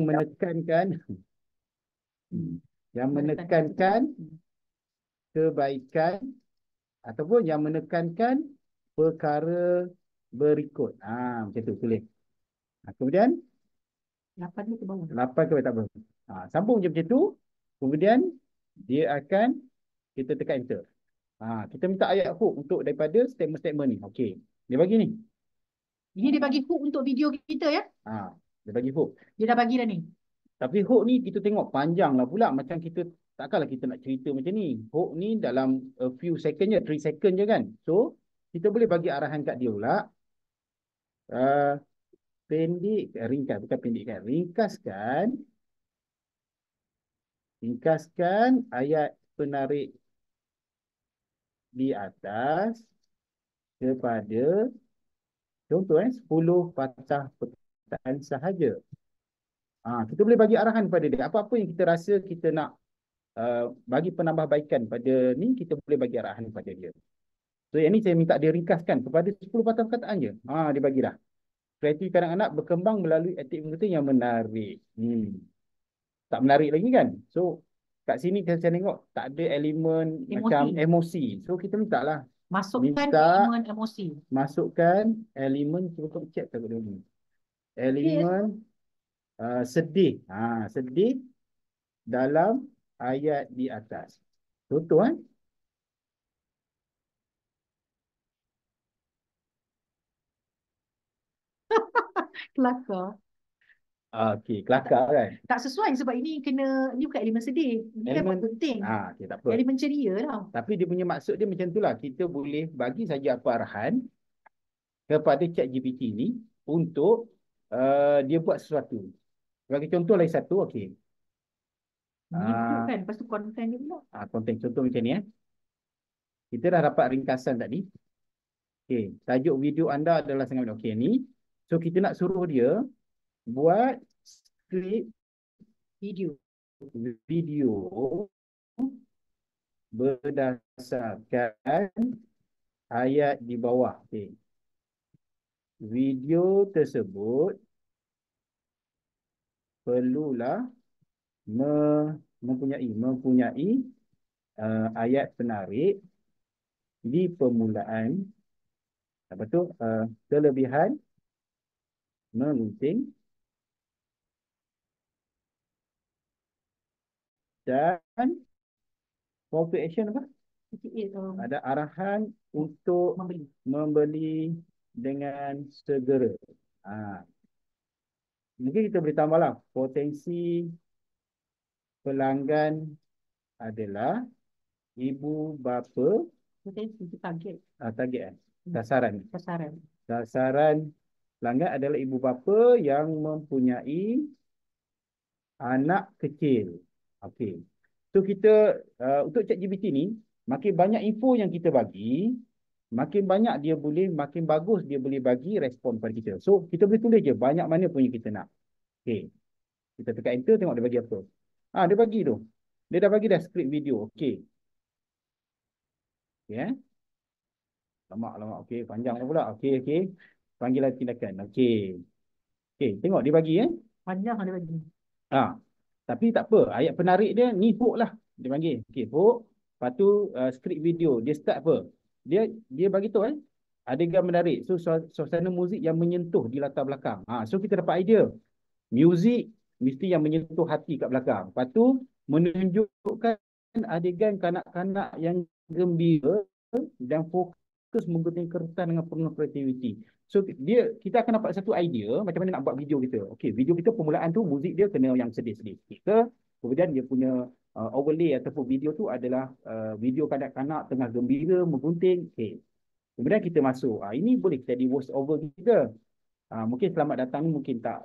Speaker 2: menekankan kebaikan ataupun yang menekankan perkara berikut. Macam tu tulis. Kemudian
Speaker 1: 8 ni ke bawah.
Speaker 2: 8 ke tak apa. Sambung je macam tu. Kemudian dia akan kita tekan enter. Kita minta ayat hook untuk daripada statement-statement ni. Okey. Dia bagi ni.
Speaker 1: Ini dia bagi hook untuk video kita ya.
Speaker 2: Dia bagi hook.
Speaker 1: Dia dah bagi dah ni.
Speaker 2: Tapi hook ni kita tengok panjang lah pula. Macam kita takkanlah kita nak cerita macam ni. Hook ni dalam a few second je, 3 second je kan. So, kita boleh bagi arahan kat dia pula. Ringkas, bukan pendek kan. Ringkaskan ayat penarik di atas kepada contoh 10 patah perkataan sahaja. Kita boleh bagi arahan pada dia. Apa-apa yang kita rasa kita nak bagi penambahbaikan pada ni, kita boleh bagi arahan pada dia. So yang ni saya minta dia ringkaskan kepada 10 patah perkataan je. Dia bagi dah. Kreatif kanak-kanak berkembang melalui aktiviti yang menarik. Tak menarik lagi kan? So kat sini saya tengok tak ada elemen macam emosi. So kita minta lah.
Speaker 1: Masukkan elemen emosi.
Speaker 2: Masukkan elemen, cuba cek tak dulu. Elemen sedih. Sedih dalam ayat di atas. Contoh
Speaker 1: Kelakar.
Speaker 2: Okey, kelakar kan?
Speaker 1: Tak sesuai sebab ini bukan elemen sedih. Ini kan penting.
Speaker 2: Okay, tak apa.
Speaker 1: Elemen ceria lah.
Speaker 2: Tapi dia punya maksud dia macam itulah. Kita boleh bagi saja apa arahan kepada ChatGPT ni untuk dia buat sesuatu. Bagi contoh lagi satu, okey.
Speaker 1: Video kan, lepas tu konten dia pula.
Speaker 2: Konten contoh macam ni Kita dah dapat ringkasan tadi. Okey, tajuk video anda adalah sangat okey ni. So kita nak suruh dia buat skrip video berdasarkan ayat di bawah. Okey. Video tersebut perlulah mempunyai ayat penarik di permulaan. Apa tu? Kelebihan menggunting dan call to action apa? Ada arahan untuk membeli dengan segera. Mungkin kita boleh tambahlah potensi pelanggan adalah ibu bapa.
Speaker 1: Potensi itu target.
Speaker 2: Target Sasaran.
Speaker 1: Sasaran
Speaker 2: pelanggan adalah ibu bapa yang mempunyai anak kecil. Okey. So kita untuk ChatGPT ni, makin banyak info yang kita bagi, makin banyak dia boleh, makin bagus dia boleh bagi respon pada kita. So kita boleh tulis je banyak mana pun yang kita nak. Okey. Kita tekan enter, tengok dia bagi apa. Dia bagi tu. Dia dah bagi dah skrip video. Okey. Okey Lama. Okey, panjang pula. Okey. Panggilan tindakan. Okey. Okey, tengok dia bagi
Speaker 1: Panjang dia bagi.
Speaker 2: Tapi tak apa, ayat penarik dia ni hook lah. Dia panggil. Okey, hook. Lepas tu skrip video. Dia start apa? Dia bagi tahu adegan menarik. So suasana muzik yang menyentuh di latar belakang. So kita dapat idea. Muzik mesti yang menyentuh hati kat belakang. Lepas tu menunjukkan adegan kanak-kanak yang gembira dan fokus menggunakan kertas dengan penuh kreativiti. So kita akan dapat satu idea macam mana nak buat video kita. Okey, video kita permulaan tu muzik dia kena yang sedih-sedih sikit ke. Kemudian dia punya overlay ataupun video tu adalah video kanak-kanak tengah gembira menggunting. Okey. Kemudian kita masuk. Ini boleh jadi voice over kita. Mungkin selamat datang ni mungkin tak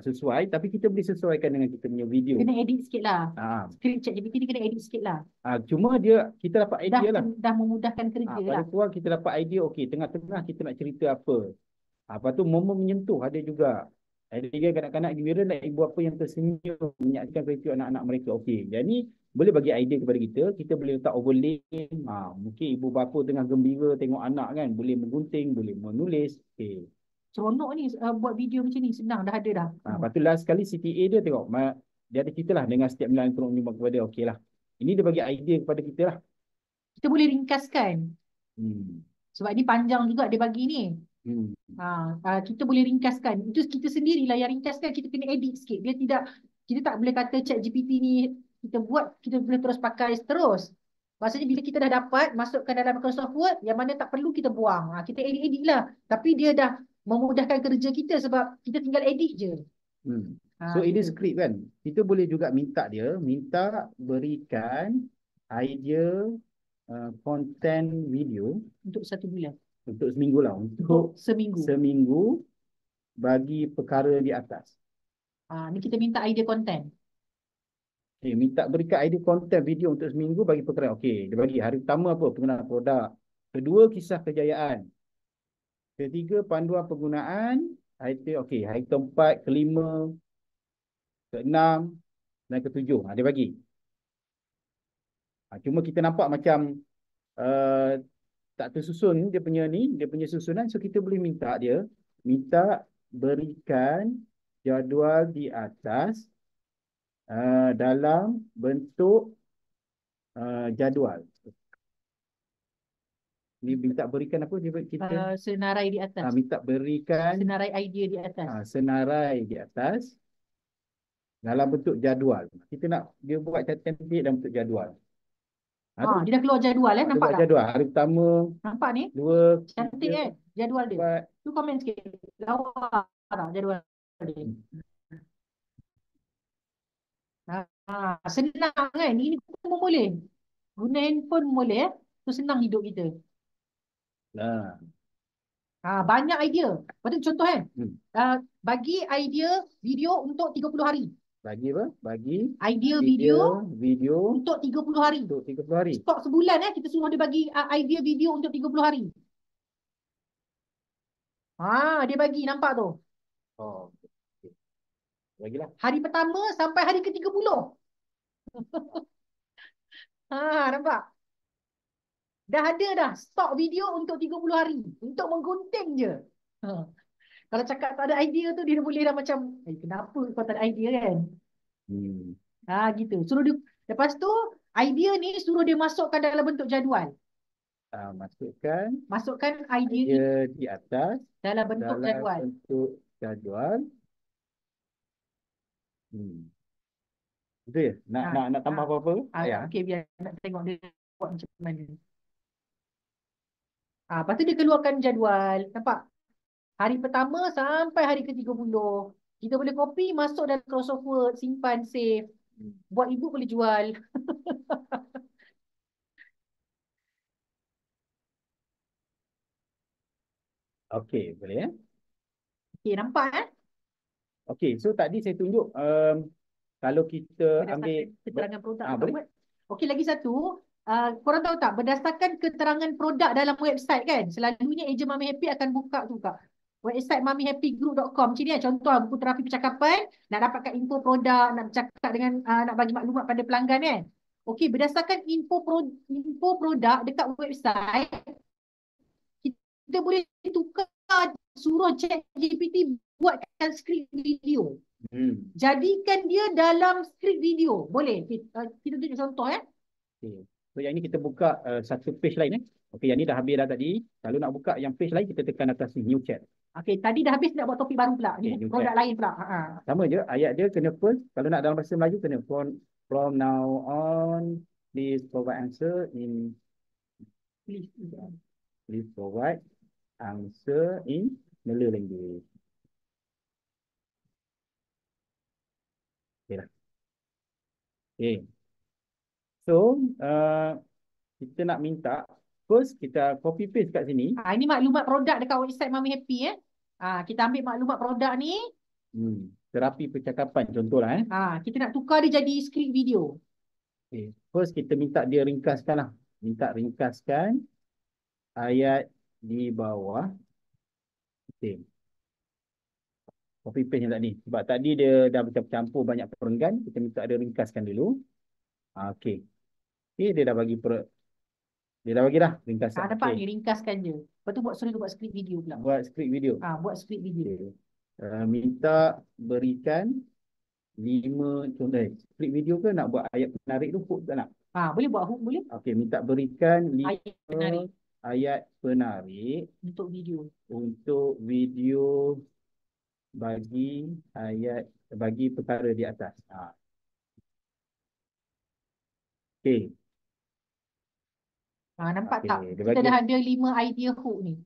Speaker 2: sesuai, tapi kita boleh sesuaikan dengan kita punya video.
Speaker 1: Kena edit sikit lah.
Speaker 2: Ah,
Speaker 1: Skrip ChatGPT ni kena edit sikit lah.
Speaker 2: Cuma kita dapat idea lah.
Speaker 1: Dah memudahkan kerja
Speaker 2: Pada
Speaker 1: lah.
Speaker 2: tuan kita dapat idea, okey, tengah-tengah kita nak cerita apa. Lepas tu momen menyentuh ada juga. Ada kanak-kanak gembira dan ibu bapa yang tersenyum menyaksikan kreatif anak-anak mereka. Okey, jadi boleh bagi idea kepada kita. Kita boleh letak overlay. Mungkin ibu bapa tengah gembira tengok anak kan. Boleh menggunting, boleh menulis. Okey.
Speaker 1: Seronok ni buat video macam ni. Senang dah ada dah.
Speaker 2: Lepas tu last kali CTA dia tengok. Dia ada cerita lah dengan setiap nilai yang turun menyumbang kepada. Okey lah. Ini dia bagi idea kepada kita lah.
Speaker 1: Kita boleh ringkaskan. Sebab ni panjang juga dia bagi ni. Kita boleh ringkaskan. Itu kita sendirilah yang ringkaskan. Kita kena edit sikit. Kita tak boleh kata ChatGPT ni kita buat, kita boleh terus pakai terus. Maksudnya bila kita dah dapat, masukkan dalam Microsoft Word, yang mana tak perlu kita buang. Kita edit-edit lah. Tapi dia dah memudahkan kerja kita sebab kita tinggal edit je.
Speaker 2: So ini skrip kan. Kita boleh juga minta berikan idea konten video
Speaker 1: untuk 1 bulan.
Speaker 2: Untuk seminggu lah. Untuk seminggu bagi perkara di atas.
Speaker 1: Ni kita minta idea konten.
Speaker 2: Minta berikan idea konten video untuk seminggu bagi perkara. Okey, dia bagi hari pertama apa? Penggunaan produk. Kedua, kisah kejayaan. Ketiga, panduan penggunaan. Okey, hari keempat, kelima, keenam dan ketujuh. Dia bagi. Cuma kita nampak macam tak tersusun dia punya susunan. So kita boleh minta berikan jadual di atas dalam bentuk jadual. Ni minta berikan apa kita?
Speaker 1: Senarai di atas.
Speaker 2: Minta berikan
Speaker 1: senarai idea di atas.
Speaker 2: Senarai di atas dalam bentuk jadual. Kita nak dia buat cantik dalam bentuk jadual.
Speaker 1: Dia dah keluar jadual nampak tak?
Speaker 2: Jadual hari pertama.
Speaker 1: Nampak ni?
Speaker 2: 2
Speaker 1: cantik kan jadual dia. Tu komen sikit. Lawa tak jadual dia. Senang kan? Ini pun boleh. Guna handphone boleh tu senang hidup kita. Banyak idea. Lepas tu contoh kan? Bagi idea video untuk 30 hari.
Speaker 2: Bagi apa? Bagi
Speaker 1: idea video
Speaker 2: untuk
Speaker 1: 30 hari.
Speaker 2: Untuk 30 hari.
Speaker 1: Stok sebulan kita suruh dia bagi idea video untuk 30 hari. Dia bagi nampak tu.
Speaker 2: Okay. Bagilah.
Speaker 1: Hari pertama sampai hari ke-30. Nampak? Dah ada dah stok video untuk 30 hari. Untuk menggunting je. Kalau cakap tak ada idea tu, dia boleh dah macam, kenapa kau tak ada idea kan? Gitu. Suruh dia, lepas tu, idea ni suruh dia masukkan dalam bentuk jadual. Masukkan idea
Speaker 2: di atas
Speaker 1: dalam bentuk
Speaker 2: jadual. Itu ya? Nak tambah apa-apa?
Speaker 1: Okey, biar nak tengok dia buat macam mana. Lepas tu dia keluarkan jadual. Nampak? Hari pertama sampai hari ke-30. Kita boleh copy, masuk dalam Microsoft Word, simpan, save. Buat ebook boleh jual.
Speaker 2: Okey, boleh
Speaker 1: Okey, nampak
Speaker 2: Okey, so tadi saya tunjuk kalau kita ambil
Speaker 1: keterangan produk. Okey, lagi satu. Korang tahu tak, berdasarkan keterangan produk dalam website kan, selalunya ejen Mami Happy akan buka tu kak. Website mamihappygroup.com. Macam ni contoh buku terapi percakapan, nak dapatkan info produk, nak bercakap dengan, nak bagi maklumat pada pelanggan kan. Okey, berdasarkan info produk dekat website, kita boleh tukar, suruh ChatGPT buatkan skrip video. Jadikan dia dalam skrip video. Boleh? Kita tunjuk contoh ya.
Speaker 2: Okay. So yang ni kita buka satu page lain Okey, yang ni dah habis dah tadi. Kalau nak buka yang page lain, kita tekan atas ni, new chat.
Speaker 1: Okey, tadi dah habis nak buat topik baru pula. Ni
Speaker 2: Okay, new
Speaker 1: produk
Speaker 2: chat.
Speaker 1: lain pula.
Speaker 2: Sama je, ayat dia kena first. Kalau nak dalam bahasa Melayu, kena from now on, please provide answer in please provide answer in Malay language. Okay lah. Okay. So, kita nak minta, first kita copy paste kat sini.
Speaker 1: Ini maklumat produk dekat website Mami Happy kita ambil maklumat produk ni.
Speaker 2: Terapi percakapan contohlah
Speaker 1: Kita nak tukar dia jadi skrip video.
Speaker 2: Okay. First kita minta dia ringkaskan lah. Minta ringkaskan ayat di bawah. Okay. Copy paste yang tadi. Sebab tadi dia dah bercampur banyak perenggan. Kita minta dia ringkaskan dulu. Okay. Okay, dia dah bagi dah ringkasan.
Speaker 1: Nampak ni, ringkaskan je. Lepas tu suruh buat skrip video pula.
Speaker 2: Buat skrip video.
Speaker 1: Buat skrip video.
Speaker 2: Okay. Minta berikan 5 contoh. Skrip video ke nak buat ayat penarik tu hook tak nak?
Speaker 1: Boleh buat hook, boleh.
Speaker 2: Okey, minta berikan 5 ayat penarik
Speaker 1: untuk
Speaker 2: video bagi perkara di atas. Okey.
Speaker 1: Nampak tak? Kita dah ada 5 idea hook ni.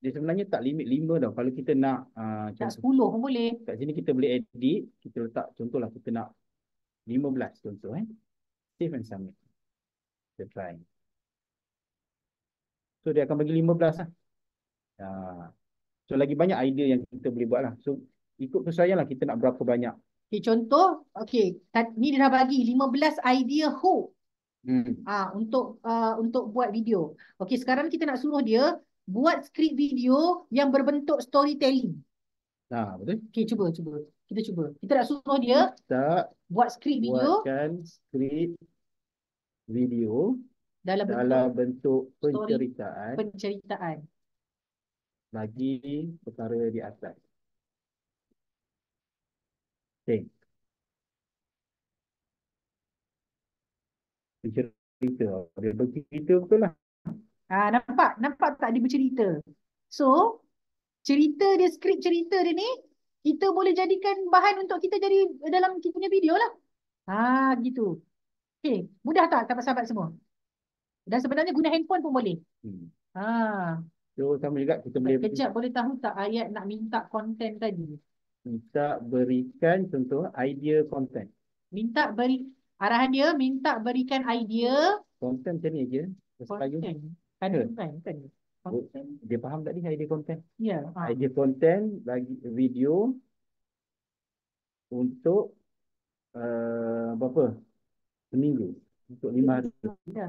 Speaker 2: Dia sebenarnya tak limit 5 dah. Kalau kita nak
Speaker 1: tak 10 pun boleh.
Speaker 2: Kat sini kita boleh edit. Kita letak contohlah kita nak 15 contoh Save and submit. Kita try. So dia akan bagi 15 lah. So lagi banyak idea yang kita boleh buat lah. So ikut kesesuaian lah kita nak berapa banyak.
Speaker 1: Okay, contoh. Okay, ni dia dah bagi 15 idea hook. Untuk buat video. Okay, sekarang kita nak suruh dia buat skrip video yang berbentuk storytelling.
Speaker 2: Betul.
Speaker 1: Okay, cuba. Kita cuba. Kita nak suruh dia buat skrip video.
Speaker 2: Buatkan skrip video dalam bentuk penceritaan bagi perkara di atas. Okay. Bercerita. Dia bercerita betul lah.
Speaker 1: Nampak tak dia bercerita? So, skrip cerita dia ni, kita boleh jadikan bahan untuk kita jadi dalam kita punya video lah. Gitu. Okay, mudah tak sahabat-sahabat semua? Dan sebenarnya guna handphone pun boleh.
Speaker 2: So, sama juga kita boleh...
Speaker 1: Kejap, boleh tahu tak ayat nak minta konten tadi?
Speaker 2: Minta berikan contoh idea konten.
Speaker 1: Arahan dia, minta berikan idea.
Speaker 2: Konten macam ni je.
Speaker 1: Konten.
Speaker 2: Dia faham tak ni idea konten?
Speaker 1: Ya.
Speaker 2: Idea konten bagi video untuk berapa? Seminggu. Untuk 5 hari.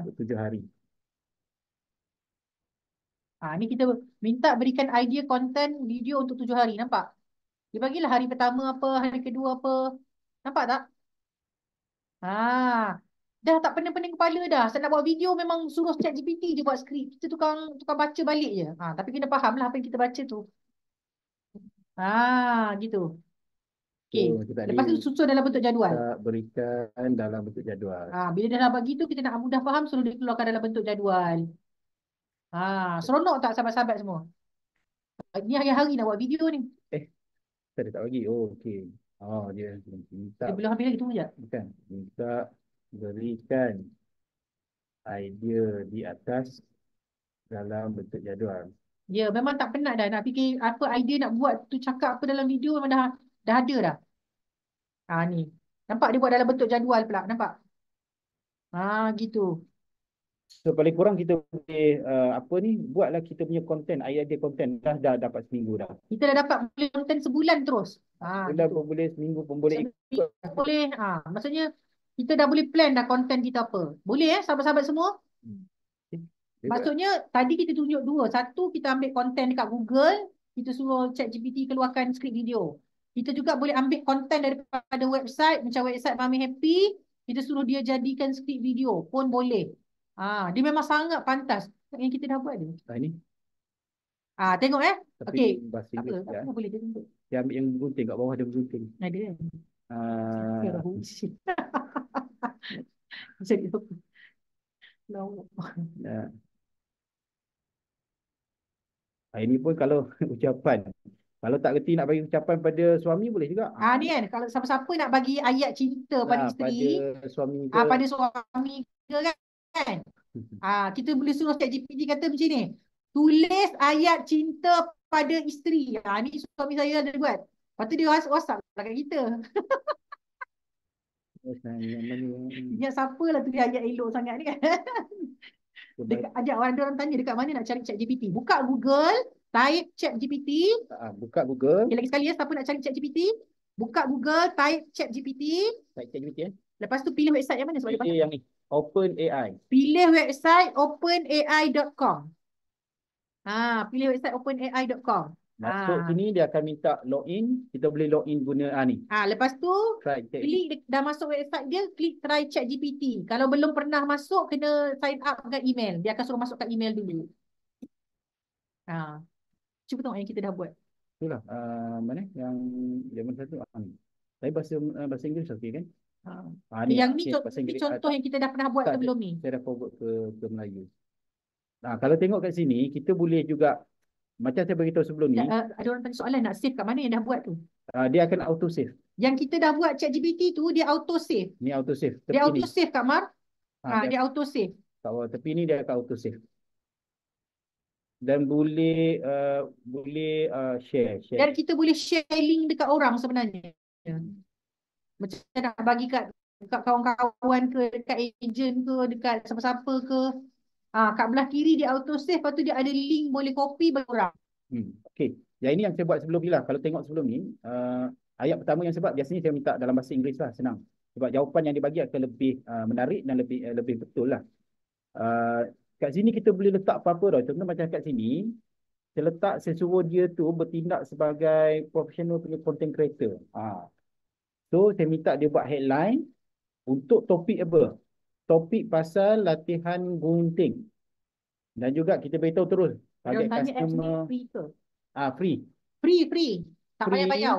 Speaker 2: Untuk 7 hari.
Speaker 1: Ni kita minta berikan idea konten video untuk 7 hari. Nampak? Dia bagilah hari pertama apa, hari kedua apa. Nampak tak? Dah tak pening-pening kepala dah. Saya nak buat video memang suruh ChatGPT je buat skrip. Kita tukang baca balik je. Tapi kena faham lah apa yang kita baca tu. Gitu. Okay. Lepas tu susun dalam bentuk jadual.
Speaker 2: Berikan dalam bentuk jadual.
Speaker 1: Bila dah bagi tu, kita nak mudah faham, suruh dia keluarkan dalam bentuk jadual. Seronok tak sahabat-sahabat semua? Ni hari-hari nak buat video ni.
Speaker 2: Saya tak bagi. Okey. Dia minta.
Speaker 1: Dia belum habis lagi, tunggu je.
Speaker 2: Bukan. Minta berikan idea di atas dalam bentuk jadual.
Speaker 1: Ya, memang tak penat dah. Nak fikir apa idea nak buat tu, cakap apa dalam video memang dah ada dah. Ni. Nampak dia buat dalam bentuk jadual pula. Nampak? Gitu.
Speaker 2: So paling kurang kita boleh buatlah kita punya konten, idea konten dah dapat seminggu dah.
Speaker 1: Kita dah dapat konten sebulan terus.
Speaker 2: Sebulan pun boleh, seminggu pun boleh.
Speaker 1: Boleh. Maksudnya kita dah boleh plan dah konten kita apa. Boleh sahabat-sahabat semua? Maksudnya tadi kita tunjuk dua. Satu, kita ambil konten dekat Google. Kita suruh ChatGPT keluarkan skrip video. Kita juga boleh ambil konten daripada website. Macam website Mami Happy. Kita suruh dia jadikan skrip video pun boleh. Dia memang sangat pantas. Yang kita dah buat ni.
Speaker 2: Ini
Speaker 1: Tengok
Speaker 2: Tapi
Speaker 1: Okey.
Speaker 2: bahasa
Speaker 1: Tak apa,
Speaker 2: Inggeris
Speaker 1: tak
Speaker 2: ya.
Speaker 1: apa, boleh dia tunjuk.
Speaker 2: Dia ambil yang gunting kat bawah, ada gunting.
Speaker 1: Ada kan?
Speaker 2: Ah,
Speaker 1: Jadi apa? Lawak.
Speaker 2: ya. Ini pun kalau ucapan. Kalau tak reti nak bagi ucapan pada suami boleh juga.
Speaker 1: Ni kan, kalau siapa-siapa nak bagi ayat cinta pada
Speaker 2: Nah, pada
Speaker 1: isteri,
Speaker 2: suami ke.
Speaker 1: pada suami ke kan? Kita boleh suruh ChatGPT kata macam ni. Tulis ayat cinta pada isteri. Ni suami saya ada buat. Lepas tu dia WhatsApp lah kat kita.
Speaker 2: Yang mana
Speaker 1: Dia siapa lah tulis ayat elok sangat ni kan?
Speaker 2: yang
Speaker 1: Ajak orang tanya dekat mana nak cari ChatGPT. Buka Google, type ChatGPT.
Speaker 2: buka Google.
Speaker 1: Okay, lagi sekali siapa nak cari ChatGPT, buka Google, type ChatGPT.
Speaker 2: Type ChatGPT
Speaker 1: Lepas tu pilih website yang mana sebab dia
Speaker 2: pilih
Speaker 1: banyak.
Speaker 2: yang ni, OpenAI.
Speaker 1: Pilih website openai.com. Pilih website openai.com.
Speaker 2: Masuk sini dia akan minta login. Kita boleh login guna ni.
Speaker 1: Lepas tu
Speaker 2: Try check.
Speaker 1: klik dah masuk website dia, klik try ChatGPT. Kalau belum pernah masuk, kena sign up dengan email. Dia akan suruh masukkan email dulu. Cuba tengok yang kita dah buat.
Speaker 2: Itulah mana yang zaman satu ni. Tapi bahasa Inggeris okey kan? Ni
Speaker 1: Yang ni,
Speaker 2: bahasa
Speaker 1: ni
Speaker 2: Inggeris.
Speaker 1: contoh yang kita dah pernah buat
Speaker 2: Tak,
Speaker 1: sebelum ni.
Speaker 2: Saya dah forward ke Melayu. Kalau tengok kat sini, kita boleh juga, macam saya beritahu sebelum ni,
Speaker 1: Ada orang tanya soalan, nak save kat mana yang dah buat tu?
Speaker 2: dia akan auto save.
Speaker 1: Yang kita dah buat ChatGPT tu, dia auto save.
Speaker 2: Ni auto save.
Speaker 1: Dia
Speaker 2: Tepi
Speaker 1: auto
Speaker 2: ni.
Speaker 1: save Kak Mar. Dia
Speaker 2: Dia
Speaker 1: auto save.
Speaker 2: kat bawah tepi ni dia akan auto save. Dan boleh share.
Speaker 1: Dan kita boleh share link dekat orang sebenarnya. Macam nak bagi kat kawan-kawan ke, dekat ejen ke, dekat siapa-siapa ke. Kat belah kiri dia auto save, lepas tu dia ada link boleh copy bagi orang.
Speaker 2: Okey. Yang ini yang saya buat sebelum ni lah. Kalau tengok sebelum ni, ayat pertama yang sebab biasanya saya minta dalam bahasa Inggeris lah, senang. Sebab jawapan yang dibagi akan lebih menarik dan lebih betul lah. Kat sini kita boleh letak apa-apa dah. Contoh macam kat sini, saya suruh dia tu bertindak sebagai professional punya content creator. So, saya minta dia buat headline untuk topik apa? Topik pasal latihan gunting. Dan juga kita beritahu terus target
Speaker 1: Dia tanya apps ni
Speaker 2: customer.
Speaker 1: free ke?
Speaker 2: Free.
Speaker 1: Free. Tak payah
Speaker 2: Free.
Speaker 1: bayar.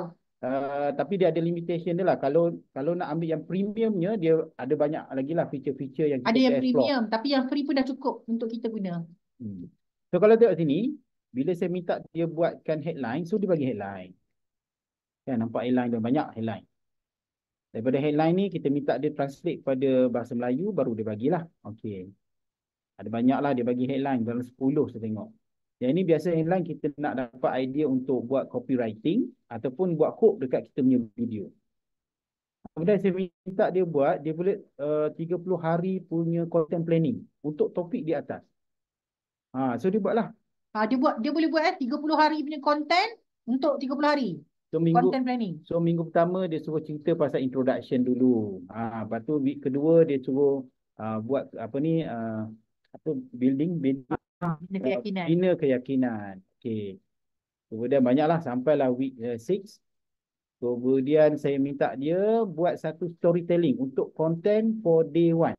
Speaker 2: Tapi dia ada limitation dia lah. Kalau nak ambil yang premiumnya, dia ada banyak lagi lah feature-feature yang kita
Speaker 1: Ada yang
Speaker 2: explore.
Speaker 1: premium, tapi yang free pun dah cukup untuk kita guna.
Speaker 2: So kalau tengok sini, bila saya minta dia buatkan headline, so dia bagi headline. Kan, nampak headline dia, banyak headline. Daripada headline ni, kita minta dia translate pada bahasa Melayu, baru dia bagilah. Okey. Ada banyak lah dia bagi headline, dalam 10 saya tengok. Yang ini biasa headline kita nak dapat idea untuk buat copywriting ataupun buat hook dekat kita punya video. Kemudian saya minta dia buat, dia boleh 30 hari punya content planning untuk topik di atas. So dia buatlah.
Speaker 1: Dia boleh buat 30 hari punya content untuk 30 hari.
Speaker 2: So
Speaker 1: Content planning.
Speaker 2: So minggu pertama dia suruh cerita pasal introduction dulu. Lepas tu week kedua dia suruh buat building
Speaker 1: Keyakinan.
Speaker 2: bina keyakinan. Okey. Kemudian banyaklah sampailah week 6. Kemudian saya minta dia buat satu storytelling untuk content for day 1.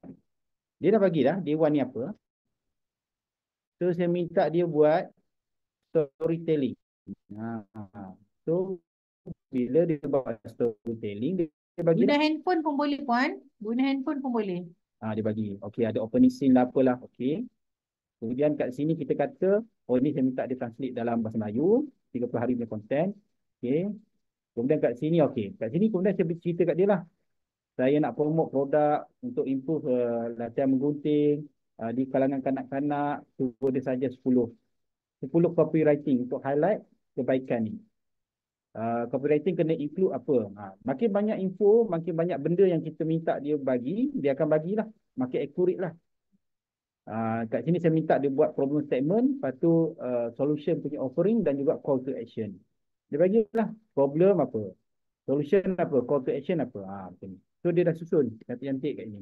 Speaker 2: Dia dah bagi dah day 1 ni apa. So saya minta dia buat storytelling. So bila dia buat storytelling, dia bagi
Speaker 1: Guna handphone pun boleh, Puan. Guna handphone pun boleh.
Speaker 2: dia bagi. Okey, ada opening scene lah apalah. Okey. Kemudian kat sini kita kata, ni saya minta dia translate dalam bahasa Melayu, 30 hari punya content. Okey. Kemudian kat sini, okey. Kat sini kemudian saya cerita kat dia lah. Saya nak promote produk untuk improve latihan menggunting di kalangan kanak-kanak. Suruh dia saja 10 copywriting untuk highlight kebaikan ni. Copywriting kena include apa? Makin banyak info, makin banyak benda yang kita minta dia bagi, dia akan bagilah. Makin accurate lah. Kat sini saya minta dia buat problem statement, lepas tu solution punya offering dan juga call to action. Dia bagilah problem apa, solution apa, call to action apa. Macam ni. So dia dah susun cantik-cantik kat ini.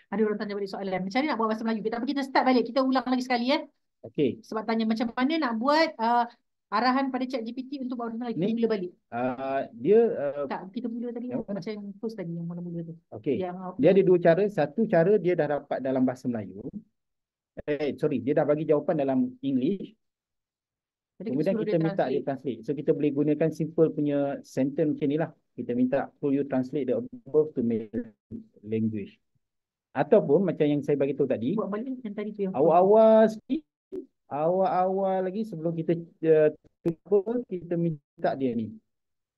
Speaker 1: Ada orang tanya balik soalan. Macam mana nak buat bahasa Melayu? Tapi kita start balik. Kita ulang lagi sekali
Speaker 2: Okey.
Speaker 1: Sebab tanya macam mana nak buat arahan pada ChatGPT untuk bahasa Melayu. Kita mula balik.
Speaker 2: Tak,
Speaker 1: kita mula tadi macam post tadi yang mula-mula tu.
Speaker 2: Okey. Dia ada dua cara. Satu cara dia dah dapat dalam bahasa Melayu. Dia dah bagi jawapan dalam English.
Speaker 1: Jadi kita
Speaker 2: Kemudian
Speaker 1: suruh
Speaker 2: kita
Speaker 1: dia
Speaker 2: minta dia
Speaker 1: translate.
Speaker 2: translate. So kita boleh gunakan simple punya sentence macam ni lah. Kita minta could you translate the above to Malay language. Ataupun macam yang saya bagi tahu tadi,
Speaker 1: Buat balik yang tadi tu yang full.
Speaker 2: awal-awal sikit, awal-awal lagi sebelum kita cuba, kita minta dia ni.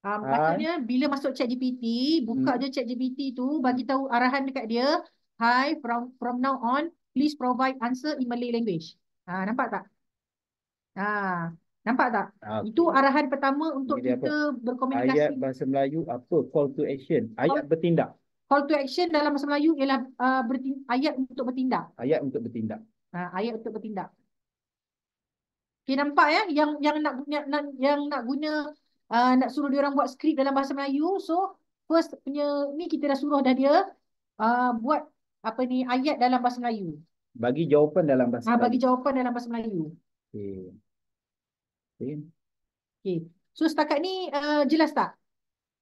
Speaker 2: Hai.
Speaker 1: Maksudnya bila masuk ChatGPT, buka je ChatGPT tu, bagi tahu arahan dekat dia. Hi, from now on, please provide answer in Malay language. Nampak tak? Nampak tak? Itu
Speaker 2: Okey.
Speaker 1: arahan pertama
Speaker 2: Ini
Speaker 1: untuk
Speaker 2: dia apa?
Speaker 1: kita
Speaker 2: Ayat
Speaker 1: berkomunikasi.
Speaker 2: bahasa Melayu apa? Call to action. Ayat
Speaker 1: Call,
Speaker 2: bertindak.
Speaker 1: call to action dalam bahasa Melayu ialah ayat untuk bertindak.
Speaker 2: Ayat untuk bertindak.
Speaker 1: Ayat untuk bertindak. Okay, nampak ya? Yang nak guna nak suruh dia orang buat skrip dalam bahasa Melayu. So first punya ni kita dah suruh dah dia buat apa ni ayat dalam bahasa Melayu.
Speaker 2: Bagi jawapan dalam bahasa
Speaker 1: Bagi
Speaker 2: Melayu.
Speaker 1: jawapan dalam bahasa Melayu.
Speaker 2: Okey. Okey.
Speaker 1: Okay. So setakat ni jelas tak?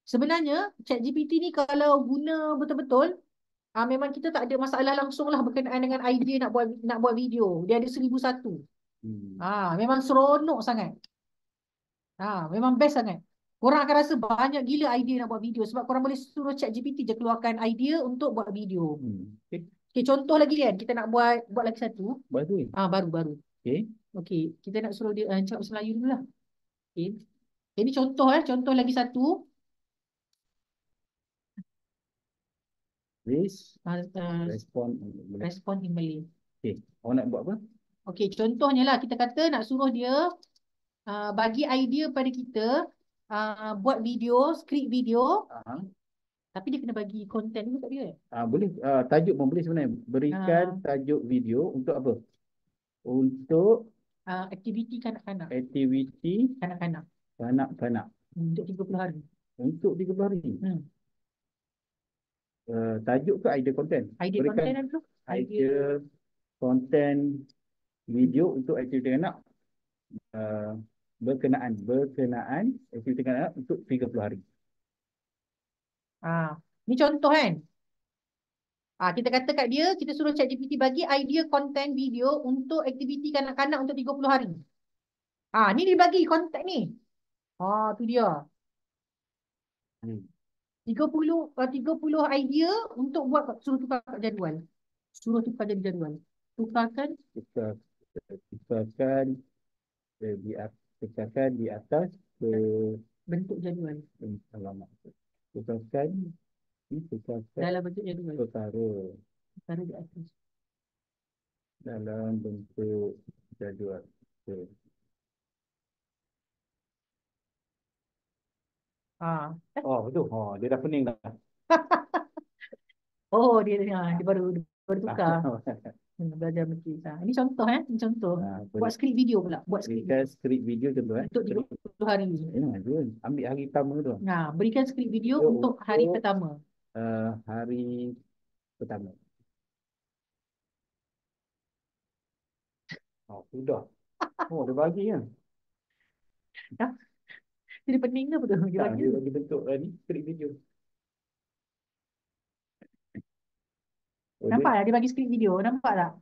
Speaker 1: Sebenarnya ChatGPT ni kalau guna betul-betul memang kita tak ada masalah langsung lah berkenaan dengan idea nak buat video. Dia ada 1001. Memang seronok sangat. Memang best sangat. Korang akan rasa banyak gila idea nak buat video sebab korang boleh suruh ChatGPT je keluarkan idea untuk buat video. Okay, contoh lagi kan kita nak buat lagi satu.
Speaker 2: Baru.
Speaker 1: Baru.
Speaker 2: Okey.
Speaker 1: Okay, kita nak suruh dia cakap bahasa Melayu dulu lah. Okay. Ini contoh lagi satu.
Speaker 2: Please
Speaker 1: Uh,
Speaker 2: respond.
Speaker 1: respond in Malay.
Speaker 2: Okey. Awak nak buat apa?
Speaker 1: Okay, contohnya lah kita kata nak suruh dia bagi idea pada kita buat video, skrip video. Tapi dia kena bagi konten juga dia.
Speaker 2: Boleh. Tajuk pun boleh sebenarnya. Berikan tajuk video untuk apa? Untuk
Speaker 1: aktiviti kanak-kanak.
Speaker 2: aktiviti
Speaker 1: Kanak-kanak.
Speaker 2: kanak-kanak.
Speaker 1: Untuk 30 hari.
Speaker 2: Untuk 30 hari. Tajuk ke idea konten?
Speaker 1: Idea
Speaker 2: Berikan
Speaker 1: konten tu.
Speaker 2: idea konten video untuk aktiviti kanak berkenaan aktiviti kanak untuk 30 hari.
Speaker 1: Ni contoh kan. Kita kata kat dia, kita suruh ChatGPT bagi idea konten video untuk aktiviti kanak-kanak untuk 30 hari. Ni dia bagi konten ni. Tu dia. 30 idea untuk buat, suruh tukar jadual. Suruh tukar jadi jadual. Tukarkan
Speaker 2: di atas
Speaker 1: bentuk jadual.
Speaker 2: Alamak. Tukarkan
Speaker 1: dalam bentuk jadual.
Speaker 2: Perkara
Speaker 1: di atas.
Speaker 2: dalam bentuk jadual. Betul. Dia dah pening dah.
Speaker 1: Dia baru tukar. Belajar menulis. Ini contoh Ini contoh. Buat skrip video pula.
Speaker 2: Berikan skrip video contoh
Speaker 1: untuk 30 hari.
Speaker 2: Ambil hari pertama tu.
Speaker 1: Berikan skrip video untuk hari pertama.
Speaker 2: Hari pertama. Sudah. Dia bagi kan.
Speaker 1: Jadi pening ke betul?
Speaker 2: Dia bagi bentuk ni skrip video.
Speaker 1: Nampak tak? Dia bagi skrip video. Nampak tak?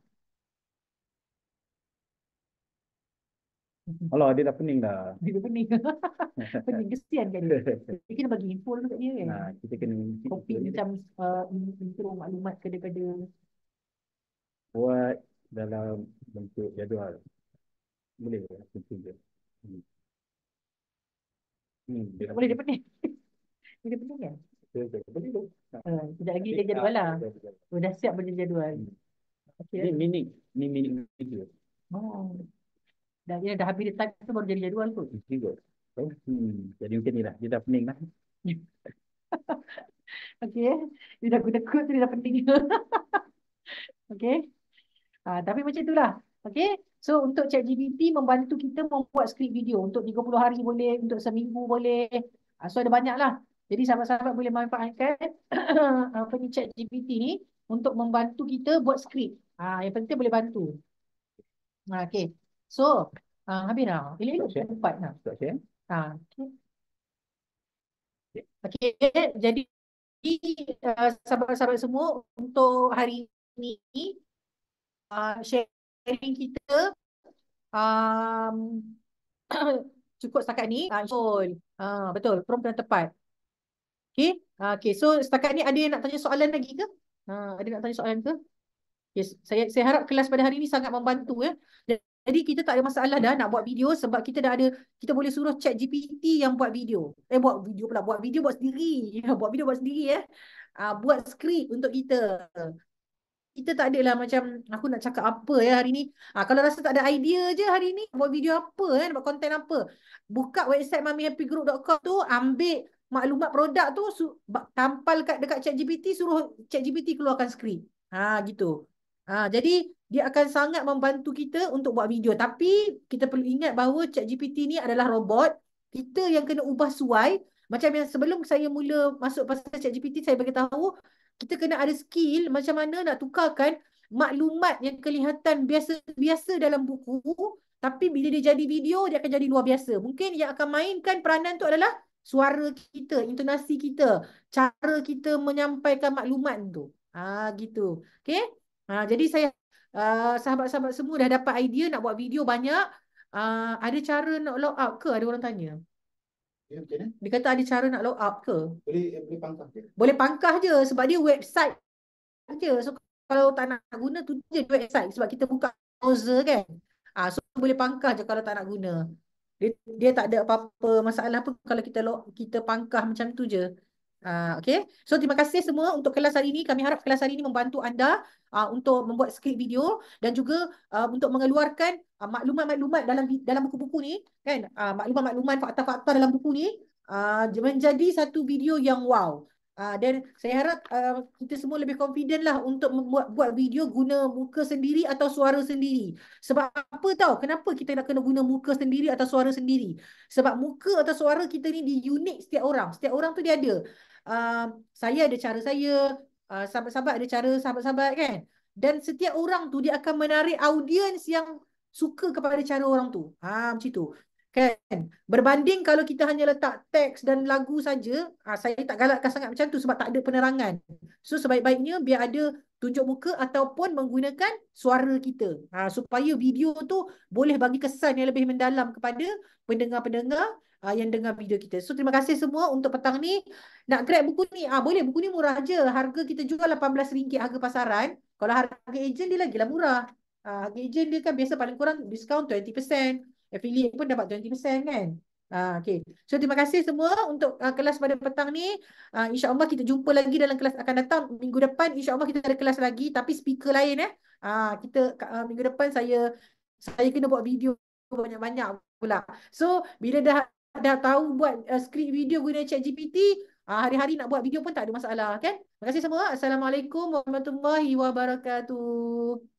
Speaker 2: Alah, dia dah pening dah.
Speaker 1: Dia pening. Pening, kesian kan dia. Dia kena bagi info dulu kat dia kan.
Speaker 2: Kita kena
Speaker 1: copy macam intro maklumat daripada
Speaker 2: buat dalam bentuk jadual. Boleh bentuk je.
Speaker 1: Boleh dia pening. Dia pening kan?
Speaker 2: Boleh tu.
Speaker 1: Sekejap lagi dia jadual lah. Dah siap benda jadual.
Speaker 2: Ni minit video.
Speaker 1: Dah habis dia type tu baru jadi jadual tu.
Speaker 2: Jadi macam ni lah. Dia dah pening lah.
Speaker 1: Okey. Dia dah guna kod tu dia dah pening. Okey. Tapi macam itulah. Okey. So untuk ChatGPT membantu kita membuat skrip video. Untuk 30 hari boleh, untuk seminggu boleh. So ada banyak lah. Jadi sahabat-sahabat boleh manfaatkan apa ni ChatGPT ni untuk membantu kita buat skrip. Yang penting boleh bantu. Okey. So habis dah. Elok-elok tempat dah. Okey. Jadi sahabat-sahabat semua untuk hari ini sharing kita Cukup setakat ni. Betul. Betul. Prompt yang tepat. Okay. Okay. So setakat ni ada yang nak tanya soalan lagi ke? Ada nak tanya soalan ke? Yes, saya harap kelas pada hari ini sangat membantu ya. Jadi kita tak ada masalah dah nak buat video sebab kita dah ada, kita boleh suruh chat GPT yang buat video. Buat video pula, buat video buat sendiri. Buat video buat sendiri ya. Buat skrip untuk kita. Kita tak adalah macam aku nak cakap apa ya hari ni. Kalau rasa tak ada idea je hari ni, buat video apa buat konten apa. Buka website mamihappygroup.com tu, ambil maklumat produk tu, tampal dekat ChatGPT, suruh ChatGPT keluarkan skrip. Gitu. Jadi dia akan sangat membantu kita untuk buat video. Tapi kita perlu ingat bahawa ChatGPT ni adalah robot. Kita yang kena ubah suai. Macam yang sebelum saya mula masuk pasal ChatGPT, saya bagi tahu kita kena ada skill macam mana nak tukarkan maklumat yang kelihatan biasa-biasa dalam buku, tapi bila dia jadi video, dia akan jadi luar biasa. Mungkin yang akan mainkan peranan tu adalah suara kita, intonasi kita, cara kita menyampaikan maklumat tu. Gitu. Okay? Jadi saya, sahabat-sahabat semua dah dapat idea nak buat video banyak. Ada cara nak log out ke? Ada orang tanya.
Speaker 2: Ya, macam mana?
Speaker 1: Dia kata ada cara nak log out ke?
Speaker 2: Boleh pangkah je.
Speaker 1: Boleh pangkah je sebab dia website je. So kalau tak nak guna tu je website sebab kita buka browser kan. So boleh pangkah je kalau tak nak guna. Dia tak ada apa-apa masalah pun kalau kita pangkah macam tu je. Okay. So terima kasih semua untuk kelas hari ini. Kami harap kelas hari ini membantu anda untuk membuat skrip video dan juga untuk mengeluarkan maklumat-maklumat dalam buku-buku ni kan. Maklumat-maklumat, fakta-fakta dalam buku ni menjadi satu video yang wow. Dan saya harap kita semua lebih confident lah untuk buat video guna muka sendiri atau suara sendiri. Sebab apa tahu? Kenapa kita nak kena guna muka sendiri atau suara sendiri? Sebab muka atau suara kita ni unik setiap orang. Setiap orang tu dia ada. Saya ada cara saya, sahabat-sahabat ada cara sahabat-sahabat kan. Dan setiap orang tu dia akan menarik audiens yang suka kepada cara orang tu. Macam tu. Kan? Berbanding kalau kita hanya letak teks dan lagu saja, saya tak galakkan sangat macam tu sebab tak ada penerangan. So sebaik-baiknya biar ada tunjuk muka ataupun menggunakan suara kita. Supaya video tu boleh bagi kesan yang lebih mendalam kepada pendengar-pendengar yang dengar video kita. So terima kasih semua untuk petang ni. Nak grab buku ni, boleh, buku ni murah je. Harga kita jual RM18 harga pasaran. Kalau harga ejen dia lagilah murah. Harga ejen dia kan biasa paling kurang diskaun 20%. Affiliate pun dapat 20% kan. Okay. So terima kasih semua untuk kelas pada petang ni. InsyaAllah kita jumpa lagi dalam kelas akan datang. Minggu depan InsyaAllah kita ada kelas lagi. Tapi speaker lain kita minggu depan saya kena buat video banyak-banyak pula. So bila dah tahu buat skrip video guna ChatGPT, hari-hari nak buat video pun tak ada masalah kan. Terima kasih semua. Assalamualaikum warahmatullahi wabarakatuh.